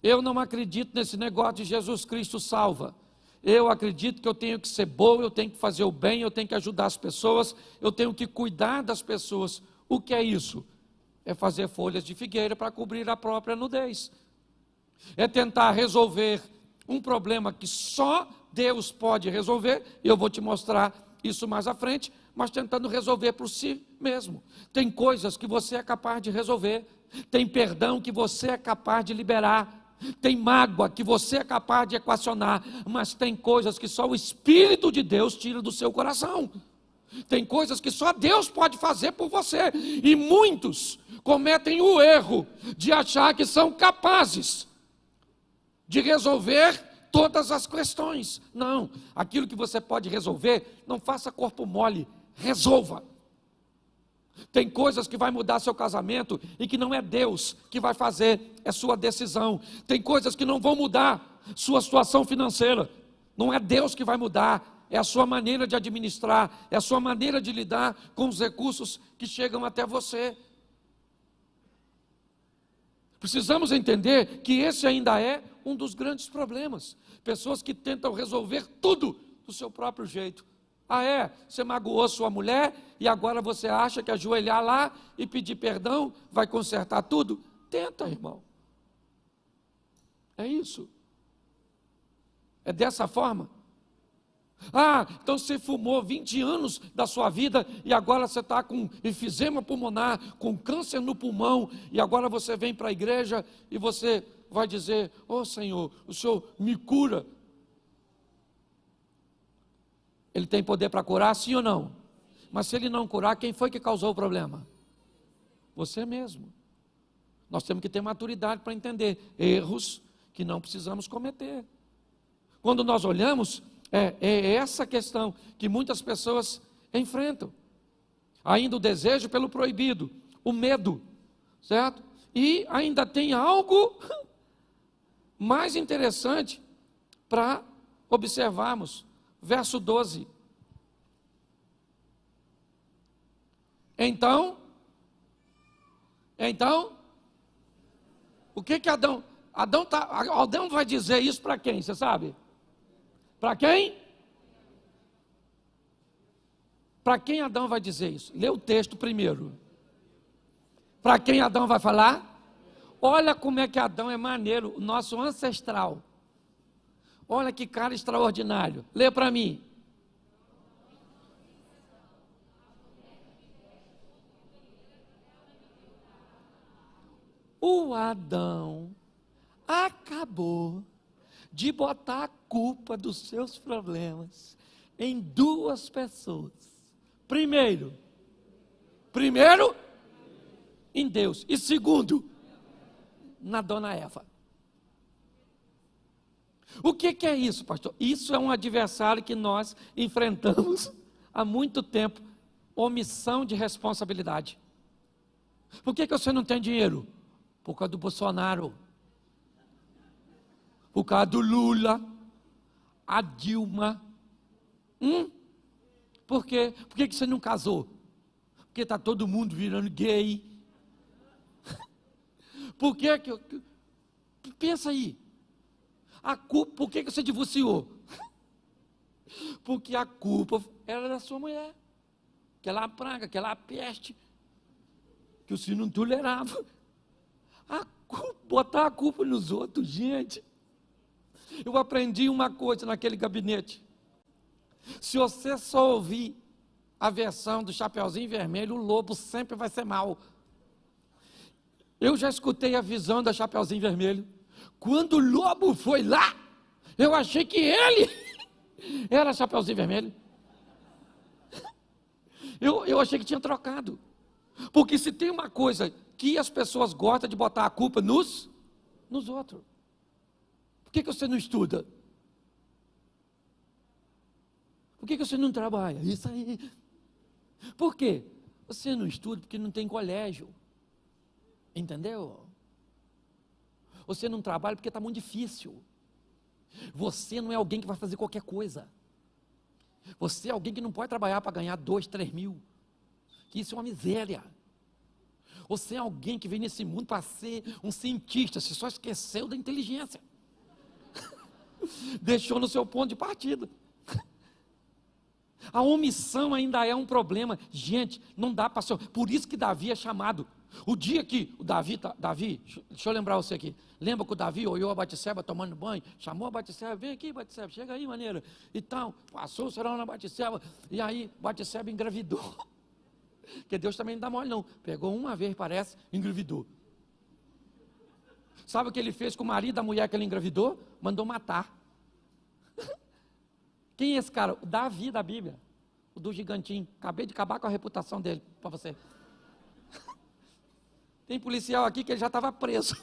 S1: eu não acredito nesse negócio de Jesus Cristo salva. Eu acredito que eu tenho que ser bom, eu tenho que fazer o bem, eu tenho que ajudar as pessoas, eu tenho que cuidar das pessoas. O que é isso? É fazer folhas de figueira para cobrir a própria nudez. É tentar resolver um problema que só Deus pode resolver, e eu vou te mostrar isso mais à frente, mas tentando resolver por si mesmo. Tem coisas que você é capaz de resolver, tem perdão que você é capaz de liberar, tem mágoa que você é capaz de equacionar, mas tem coisas que só o Espírito de Deus tira do seu coração. Tem coisas que só Deus pode fazer por você, e muitos cometem o erro de achar que são capazes de resolver todas as questões. Não, aquilo que você pode resolver, não faça corpo mole, resolva. Tem coisas que vai mudar seu casamento e que não é Deus que vai fazer, é sua decisão. Tem coisas que não vão mudar sua situação financeira, não é Deus que vai mudar, é a sua maneira de administrar, é a sua maneira de lidar com os recursos que chegam até você. Precisamos entender que esse ainda é um dos grandes problemas. Pessoas que tentam resolver tudo do seu próprio jeito. Ah, é? Você magoou sua mulher e agora você acha que ajoelhar lá e pedir perdão vai consertar tudo? Tenta, irmão. É isso. É dessa forma. Ah, então você fumou 20 anos da sua vida e agora você está com enfisema pulmonar, com câncer no pulmão, e agora você vem para a igreja e você vai dizer: "Oh Senhor, o Senhor me cura". Ele tem poder para curar, sim ou não? Mas se ele não curar, quem foi que causou o problema? Você mesmo. Nós temos que ter maturidade para entender erros que não precisamos cometer. Quando nós olhamos, é essa questão que muitas pessoas enfrentam. Ainda o desejo pelo proibido, o medo, certo? E ainda tem algo mais interessante para observarmos. Verso 12. Então, o que Adão vai dizer isso para quem, você sabe? Para quem? Para quem Adão vai dizer isso? Lê o texto primeiro. Para quem Adão vai falar? Olha como é que Adão é maneiro, o nosso ancestral. Olha que cara extraordinário. Lê para mim. O Adão acabou de botar a culpa dos seus problemas em duas pessoas. Primeiro, em Deus. E segundo, na dona Eva. O que é isso, pastor? Isso é um adversário que nós enfrentamos há muito tempo. Omissão de responsabilidade. Por que você não tem dinheiro? Por causa do Bolsonaro. Por causa do Lula. A Dilma. Por quê? Por que você não casou? Porque está todo mundo virando gay. Por que pensa aí. A culpa, por que você divorciou? Porque a culpa era da sua mulher. Aquela praga, aquela peste, que o senhor não tolerava. Botar a culpa nos outros, gente. Eu aprendi uma coisa naquele gabinete. Se você só ouvir a versão do Chapeuzinho Vermelho, o lobo sempre vai ser mau. Eu já escutei a visão da Chapeuzinho Vermelho. Quando o lobo foi lá, eu achei que ele era Chapeuzinho Vermelho. Eu achei que tinha trocado. Porque se tem uma coisa que as pessoas gostam de botar a culpa nos outros. Por que você não estuda? Por que você não trabalha? Isso aí. Por quê? Você não estuda porque não tem colégio. Entendeu? Você não trabalha porque está muito difícil. Você não é alguém que vai fazer qualquer coisa. Você é alguém que não pode trabalhar para ganhar 2, 3 mil. Isso é uma miséria. Você é alguém que vem nesse mundo para ser um cientista. Você só esqueceu da inteligência. Deixou no seu ponto de partida. A omissão ainda é um problema. Gente, não dá para ser. Por isso que Davi é chamado. O dia que o Davi, deixa eu lembrar você aqui. Lembra que o Davi olhou a Batseba tomando banho, chamou a Batseba, vem aqui Batseba, chega aí maneira, e tal, passou o serão na Batseba, e aí Batseba engravidou. Porque Deus também não dá mole não, pegou uma vez parece, engravidou. Sabe o que ele fez com o marido da mulher que ele engravidou? Mandou matar. Quem é esse cara? O Davi da Bíblia, o do gigantinho, acabei de acabar com a reputação dele, para você. Tem policial aqui que ele já estava preso.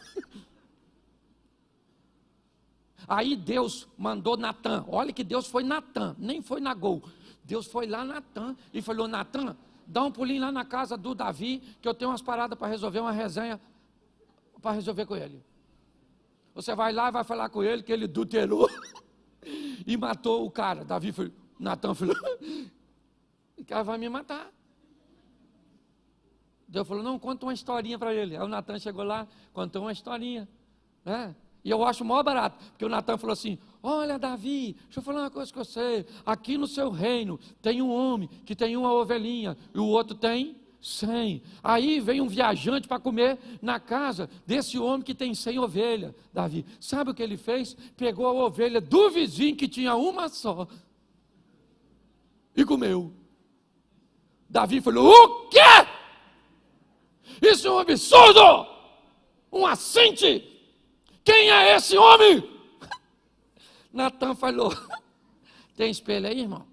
S1: Aí Deus mandou Natã. Olha que Deus foi Natã, nem foi Nagol. Deus foi lá Natã e falou: Natã, dá um pulinho lá na casa do Davi, que eu tenho umas paradas para resolver, uma resenha para resolver com ele. Você vai lá e vai falar com ele que ele adulterou e matou o cara. Davi foi, Natã falou: o cara vai me matar. Deus falou: não, conta uma historinha para ele. Aí o Natã chegou lá, contou uma historinha, né? E eu acho maior barato, porque o Natã falou assim: olha Davi, deixa eu falar uma coisa com você, aqui no seu reino tem um homem que tem uma ovelhinha e o outro tem 100. Aí vem um viajante para comer na casa desse homem que tem 100 ovelhas. Davi, sabe o que ele fez? Pegou a ovelha do vizinho que tinha uma só e comeu. Davi falou: o quê? Isso é um absurdo, um assinte. Quem é esse homem? Natã falou: tem espelho aí, irmão?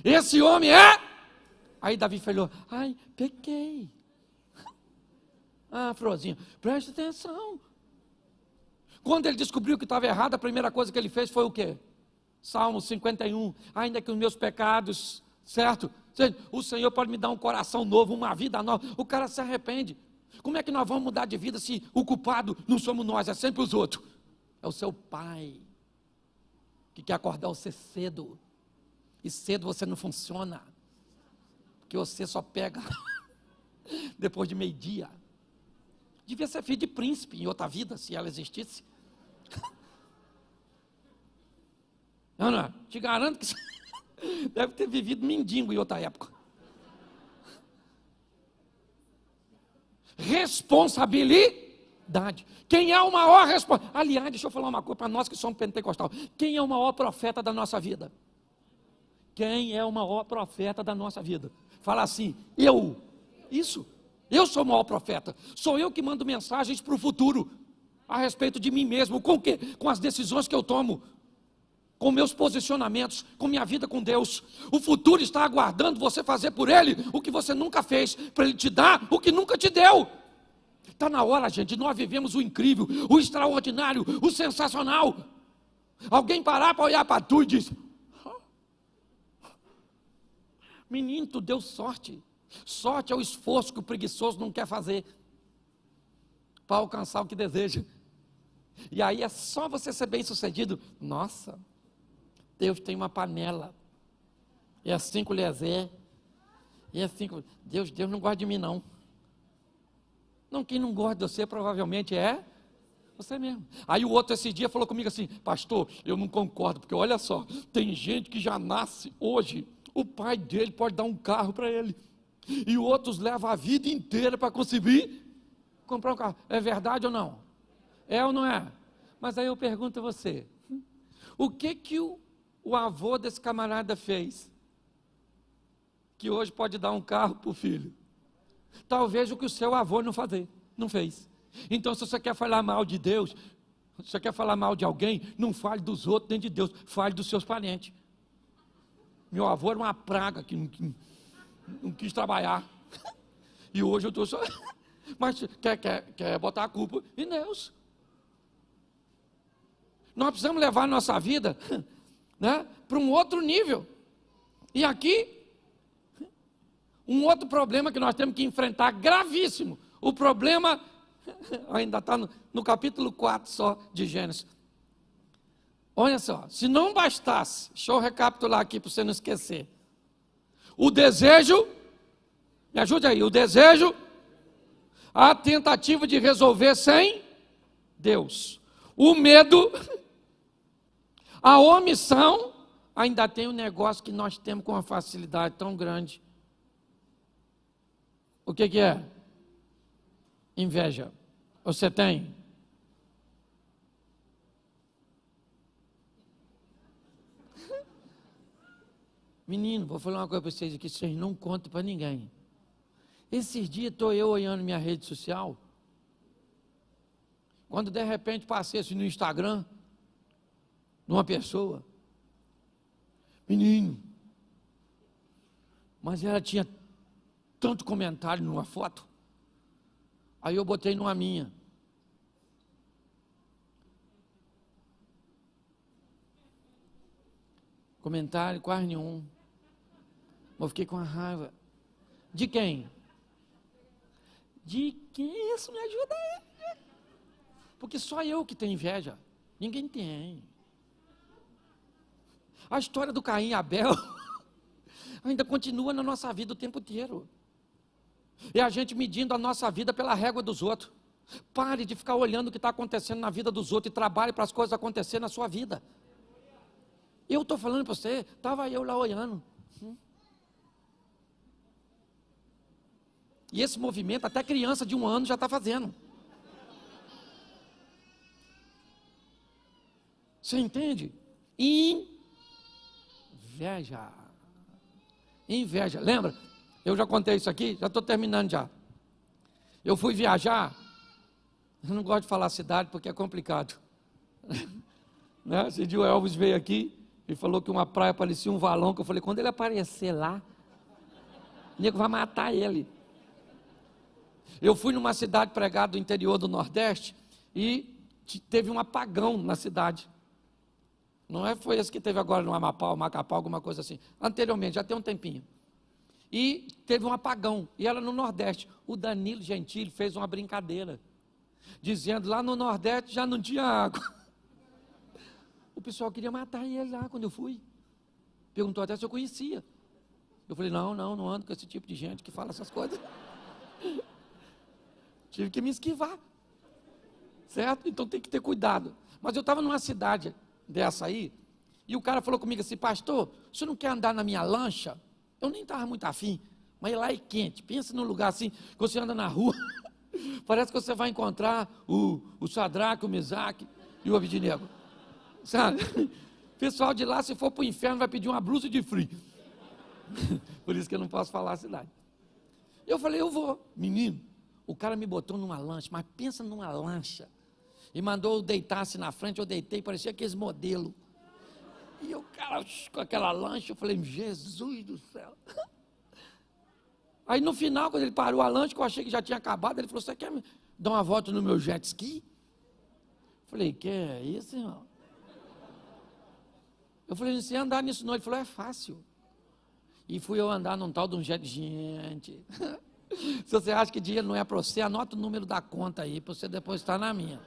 S1: Esse homem é? Aí Davi falou: ai, pequei. Ah, Frozinho, preste atenção. Quando ele descobriu que estava errado, a primeira coisa que ele fez foi o quê? Salmo 51, ainda que os meus pecados, certo? O Senhor pode me dar um coração novo, uma vida nova. O cara se arrepende. Como é que nós vamos mudar de vida se o culpado não somos nós, é sempre os outros? É o seu pai que quer acordar você cedo. E cedo você não funciona, porque você só pega depois de meio-dia. Devia ser filho de príncipe em outra vida, se ela existisse. Ana, te garanto que deve ter vivido mendigo em outra época. Responsabilidade. Quem é o maior responsável? Aliás, deixa eu falar uma coisa para nós que somos pentecostal. Quem é o maior profeta da nossa vida? Quem é o maior profeta da nossa vida? Fala assim: eu. Isso. Eu sou o maior profeta. Sou eu que mando mensagens para o futuro a respeito de mim mesmo. Com o quê? Com as decisões que eu tomo, com meus posicionamentos, com minha vida com Deus. O futuro está aguardando você fazer por Ele o que você nunca fez, para Ele te dar o que nunca te deu. Está na hora, gente, nós vivemos o incrível, o extraordinário, o sensacional. Alguém parar para olhar para tu e diz: menino, tu deu sorte. Sorte é o esforço que o preguiçoso não quer fazer para alcançar o que deseja. E aí é só você ser bem sucedido. Nossa, Deus tem uma panela, é assim colheres, é assim. Deus não gosta de mim não. Não, quem não gosta de você provavelmente é você mesmo. Aí o outro esse dia falou comigo assim: pastor, eu não concordo, porque olha só, tem gente que já nasce hoje, o pai dele pode dar um carro para ele, e outros levam a vida inteira para conseguir comprar um carro. É verdade ou não? É ou não é? Mas aí eu pergunto a você: o que o avô desse camarada fez, que hoje pode dar um carro para o filho? Talvez o que o seu avô não fez. Então, se você quer falar mal de Deus, se você quer falar mal de alguém, não fale dos outros nem de Deus, fale dos seus parentes. Meu avô era uma praga que não quis trabalhar. E hoje eu estou só... Mas quer botar a culpa em Deus. Nós precisamos levar a nossa vida, né, para um outro nível. E aqui, um outro problema que nós temos que enfrentar, gravíssimo. O problema, ainda está no capítulo 4 só de Gênesis. Olha só, se não bastasse, deixa eu recapitular aqui para você não esquecer. O desejo, me ajude aí, o desejo, a tentativa de resolver sem Deus. O medo, a omissão, ainda tem um negócio que nós temos com uma facilidade tão grande. O que é? Inveja. Você tem? Menino, vou falar uma coisa para vocês aqui, vocês não contam para ninguém. Esses dias estou eu olhando minha rede social, quando de repente passei assim no Instagram, de uma pessoa, menino, mas ela tinha tanto comentário numa foto, aí eu botei numa minha. Comentário quase nenhum. Eu fiquei com a raiva. De quem? De quem? Isso me ajuda aí. Porque só eu que tenho inveja. Ninguém tem. A história do Caim e Abel ainda continua na nossa vida o tempo inteiro. É a gente medindo a nossa vida pela régua dos outros. Pare de ficar olhando o que está acontecendo na vida dos outros e trabalhe para as coisas acontecerem na sua vida. Eu estou falando para você, estava eu lá olhando. E esse movimento, até criança de 1 ano já está fazendo. Você entende? Inveja. Inveja. Lembra? Eu já contei isso aqui, já estou terminando já. Eu fui viajar, eu não gosto de falar cidade porque é complicado. Né? Esse dia o Elvis veio aqui e falou que uma praia parecia um valão, que eu falei, quando ele aparecer lá, o nego vai matar ele. Eu fui numa cidade pregada do interior do Nordeste e teve um apagão na cidade. Não é, foi esse que teve agora no Amapá, Macapá, alguma coisa assim. Anteriormente, já tem um tempinho. E teve um apagão, e era no Nordeste. O Danilo Gentili fez uma brincadeira, dizendo lá no Nordeste já não tinha água. O pessoal queria matar ele lá quando eu fui. Perguntou até se eu conhecia. Eu falei, não ando com esse tipo de gente que fala essas coisas. Tive que me esquivar. Certo? Então tem que ter cuidado. Mas eu estava numa cidade dessa aí, e o cara falou comigo assim, pastor, você não quer andar na minha lancha? Eu nem estava muito afim, mas lá é quente. Pensa num lugar assim, que você anda na rua, parece que você vai encontrar o Sadraque, o Mesaque e o Abednego. Sabe? O pessoal de lá, se for para o inferno, vai pedir uma blusa de frio. Por isso que eu não posso falar a cidade. Eu falei, eu vou. Menino, o cara me botou numa lancha, mas pensa numa lancha. E mandou eu deitar-se na frente, eu deitei, parecia aqueles modelos. E o cara com aquela lancha, eu falei, Jesus do céu. Aí no final, quando ele parou a lancha, que eu achei que já tinha acabado, ele falou, você quer me dar uma volta no meu jet ski? Eu falei, que é isso, irmão? Eu falei, você ia andar nisso não? Ele falou, é fácil. E fui eu andar num tal de um jet, gente. Se você acha que dinheiro não é para você, anota o número da conta aí, para você depositar na minha.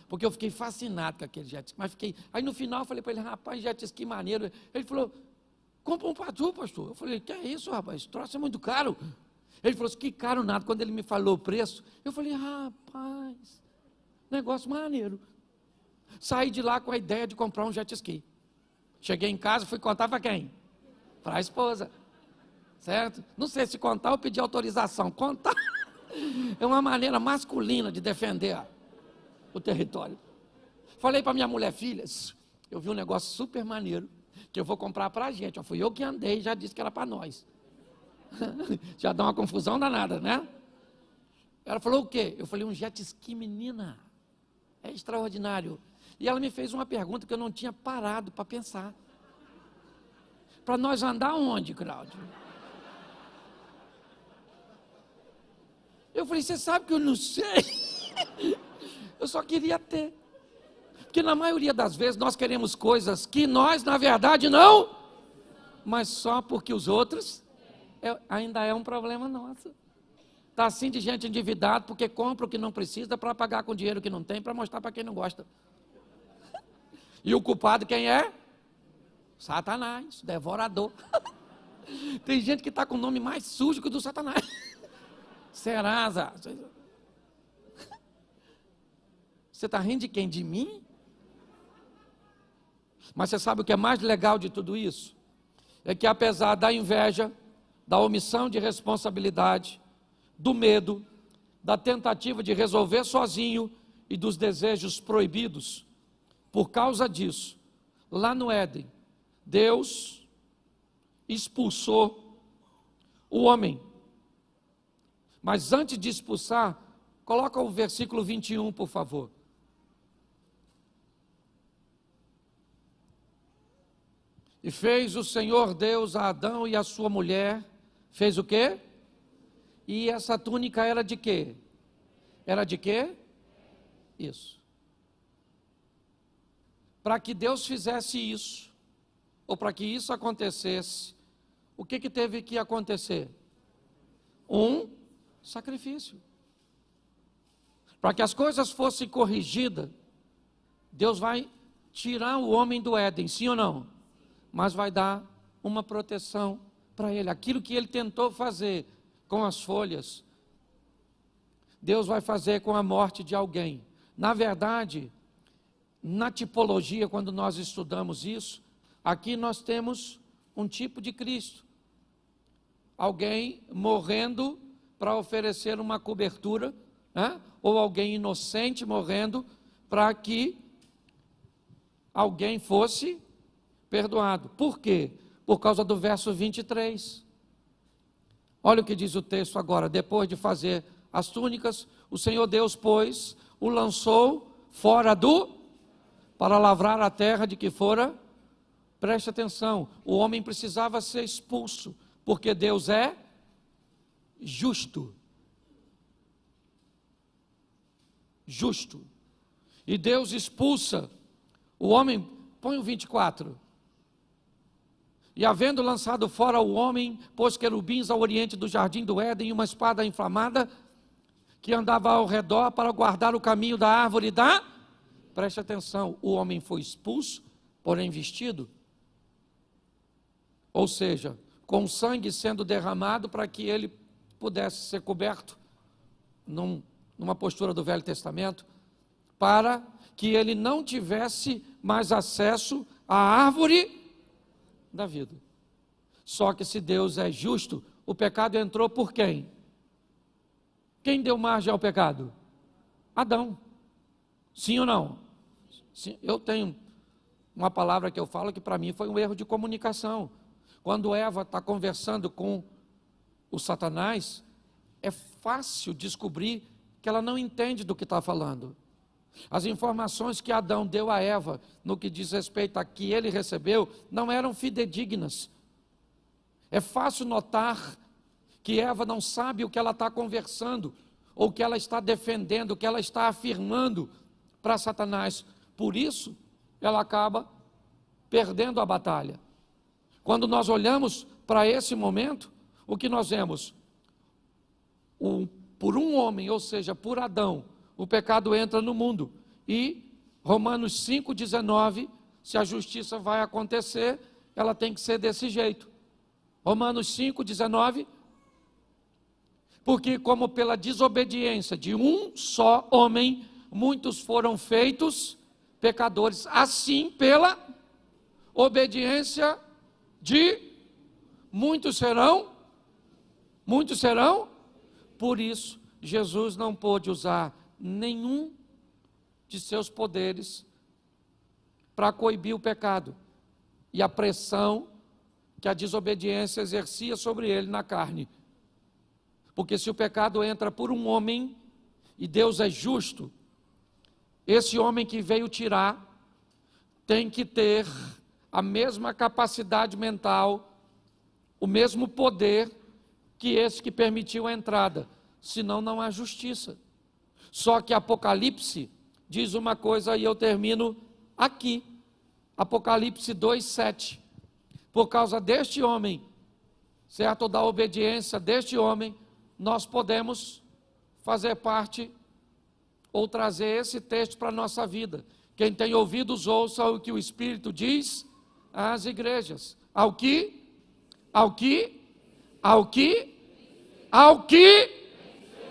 S1: Porque eu fiquei fascinado com aquele jet ski. Mas fiquei. Aí no final eu falei para ele, rapaz, jet ski maneiro. Ele falou, compra um para tu, pastor. Eu falei, que é isso, rapaz? Esse troço é muito caro. Ele falou assim, que caro nada. Quando ele me falou o preço, eu falei, rapaz, negócio maneiro. Saí de lá com a ideia de comprar um jet ski. Cheguei em casa, fui contar para quem? Para a esposa. Certo? Não sei se contar ou pedir autorização. Contar é uma maneira masculina de defender o território. Falei para minha mulher, filha, eu vi um negócio super maneiro, que eu vou comprar para a gente. Fui eu que andei, já disse que era para nós. Já dá uma confusão danada, né? Ela falou o quê? Eu falei, um jet ski, menina. É extraordinário. E ela me fez uma pergunta que eu não tinha parado para pensar. Para nós andar onde, Cláudio? Eu falei, você sabe que eu não sei? Eu só queria ter. Porque na maioria das vezes nós queremos coisas que nós, na verdade, não, mas só porque os outros, ainda é um problema nosso. Está assim de gente endividada porque compra o que não precisa para pagar com dinheiro que não tem, para mostrar para quem não gosta. E o culpado quem é? Satanás, devorador. Tem gente que está com o nome mais sujo que o do Satanás. Serasa. Você está rindo de quem? De mim? Mas você sabe o que é mais legal de tudo isso? É que apesar da inveja, da omissão de responsabilidade, do medo, da tentativa de resolver sozinho e dos desejos proibidos, por causa disso, lá no Éden, Deus expulsou o homem. Mas antes de expulsar, coloca o versículo 21, por favor. E fez o Senhor Deus a Adão e a sua mulher, fez o quê? E essa túnica era de quê? Era de quê? Isso. Para que Deus fizesse isso, ou para que isso acontecesse, o que teve que acontecer? Um sacrifício. Para que as coisas fossem corrigidas, Deus vai tirar o homem do Éden, sim ou não? Mas vai dar uma proteção para ele. Aquilo que ele tentou fazer com as folhas, Deus vai fazer com a morte de alguém. Na verdade, na tipologia, quando nós estudamos isso, aqui nós temos um tipo de Cristo. Alguém morrendo para oferecer uma cobertura, né? Ou alguém inocente morrendo para que alguém fosse perdoado. Por quê? Por causa do verso 23. Olha o que diz o texto agora. Depois de fazer as túnicas, o Senhor Deus, pois, o lançou fora para lavrar a terra de que fora. Preste atenção, o homem precisava ser expulso, porque Deus é justo. Justo. E Deus expulsa o homem, põe o 24. E havendo lançado fora o homem, pôs querubins ao oriente do jardim do Éden e uma espada inflamada que andava ao redor para guardar o caminho da árvore da... Preste atenção, o homem foi expulso, porém vestido. Ou seja, com sangue sendo derramado para que ele pudesse ser coberto, numa postura do Velho Testamento, para que ele não tivesse mais acesso à árvore da vida. Só que se Deus é justo, o pecado entrou por quem? Quem deu margem ao pecado? Adão. Sim ou não? Sim, eu tenho uma palavra que eu falo que para mim foi um erro de comunicação. Quando Eva está conversando com o Satanás, é fácil descobrir que ela não entende do que está falando. As informações que Adão deu a Eva, no que diz respeito a que ele recebeu, não eram fidedignas. É fácil notar que Eva não sabe o que ela está conversando, ou o que ela está defendendo, o que ela está afirmando para Satanás. Por isso, ela acaba perdendo a batalha. Quando nós olhamos para esse momento, o que nós vemos? Por um homem, ou seja, por Adão, o pecado entra no mundo. E Romanos 5,19, se a justiça vai acontecer, ela tem que ser desse jeito. Romanos 5,19, porque como pela desobediência de um só homem, muitos foram feitos pecadores, assim pela obediência de muitos serão. Por isso, Jesus não pôde usar nenhum de seus poderes para coibir o pecado e a pressão que a desobediência exercia sobre ele na carne. Porque se o pecado entra por um homem e Deus é justo, esse homem que veio tirar tem que ter a mesma capacidade mental, o mesmo poder que esse que permitiu a entrada, senão não há justiça. Só que Apocalipse diz uma coisa e eu termino aqui, Apocalipse 2:7, por causa deste homem, certo, da obediência deste homem, nós podemos fazer parte ou trazer esse texto para a nossa vida. Quem tem ouvidos, ouça o que o Espírito diz às igrejas. Ao que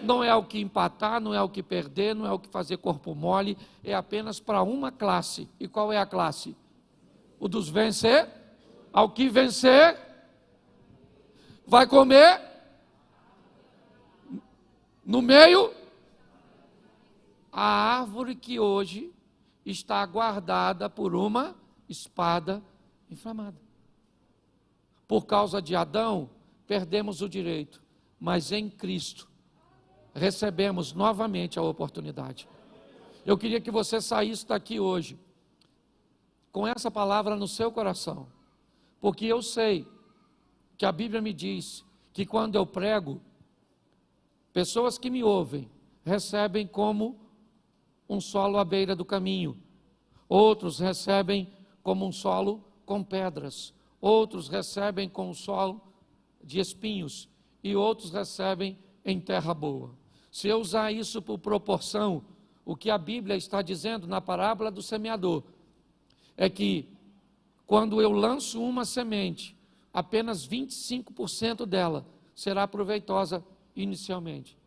S1: não é o que empatar, não é o que perder, não é o que fazer corpo mole, é apenas para uma classe. E qual é a classe? O dos vencer. Ao que vencer, vai comer no meio a árvore que hoje está guardada por uma espada inflamada. Por causa de Adão, perdemos o direito, mas em Cristo recebemos novamente a oportunidade. Eu queria que você saísse daqui hoje com essa palavra no seu coração, porque eu sei que a Bíblia me diz que quando eu prego, pessoas que me ouvem recebem como um solo à beira do caminho, outros recebem como um solo com pedras, outros recebem com um solo de espinhos e outros recebem em terra boa. Se eu usar isso por proporção, o que a Bíblia está dizendo na parábola do semeador é que quando eu lanço uma semente, apenas 25% dela será proveitosa inicialmente.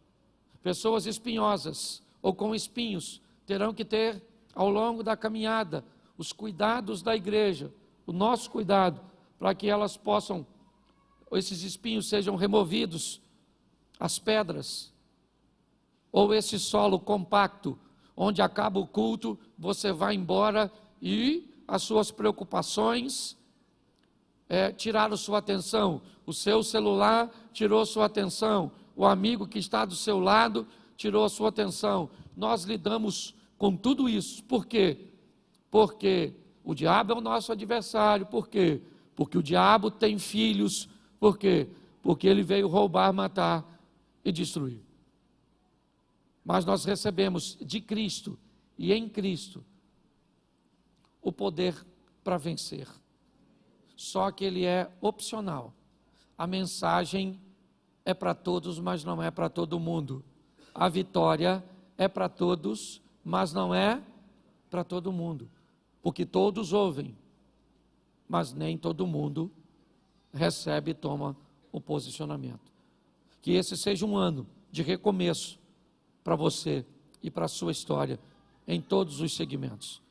S1: Pessoas espinhosas ou com espinhos terão que ter, ao longo da caminhada, os cuidados da igreja, o nosso cuidado, para que elas possam, esses espinhos sejam removidos, as pedras, ou esse solo compacto, onde acaba o culto, você vai embora e as suas preocupações tiraram sua atenção, o seu celular tirou sua atenção, o amigo que está do seu lado tirou sua atenção. Nós lidamos com tudo isso. Por quê? Porque o diabo é o nosso adversário. Por quê? Porque o diabo tem filhos. Por quê? Porque ele veio roubar, matar e destruir. Mas nós recebemos de Cristo e em Cristo o poder para vencer. Só que ele é opcional. A mensagem é para todos, mas não é para todo mundo. A vitória é para todos, mas não é para todo mundo. Porque todos ouvem, mas nem todo mundo recebe e toma o posicionamento. Que esse seja um ano de recomeço para você e para a sua história em todos os segmentos.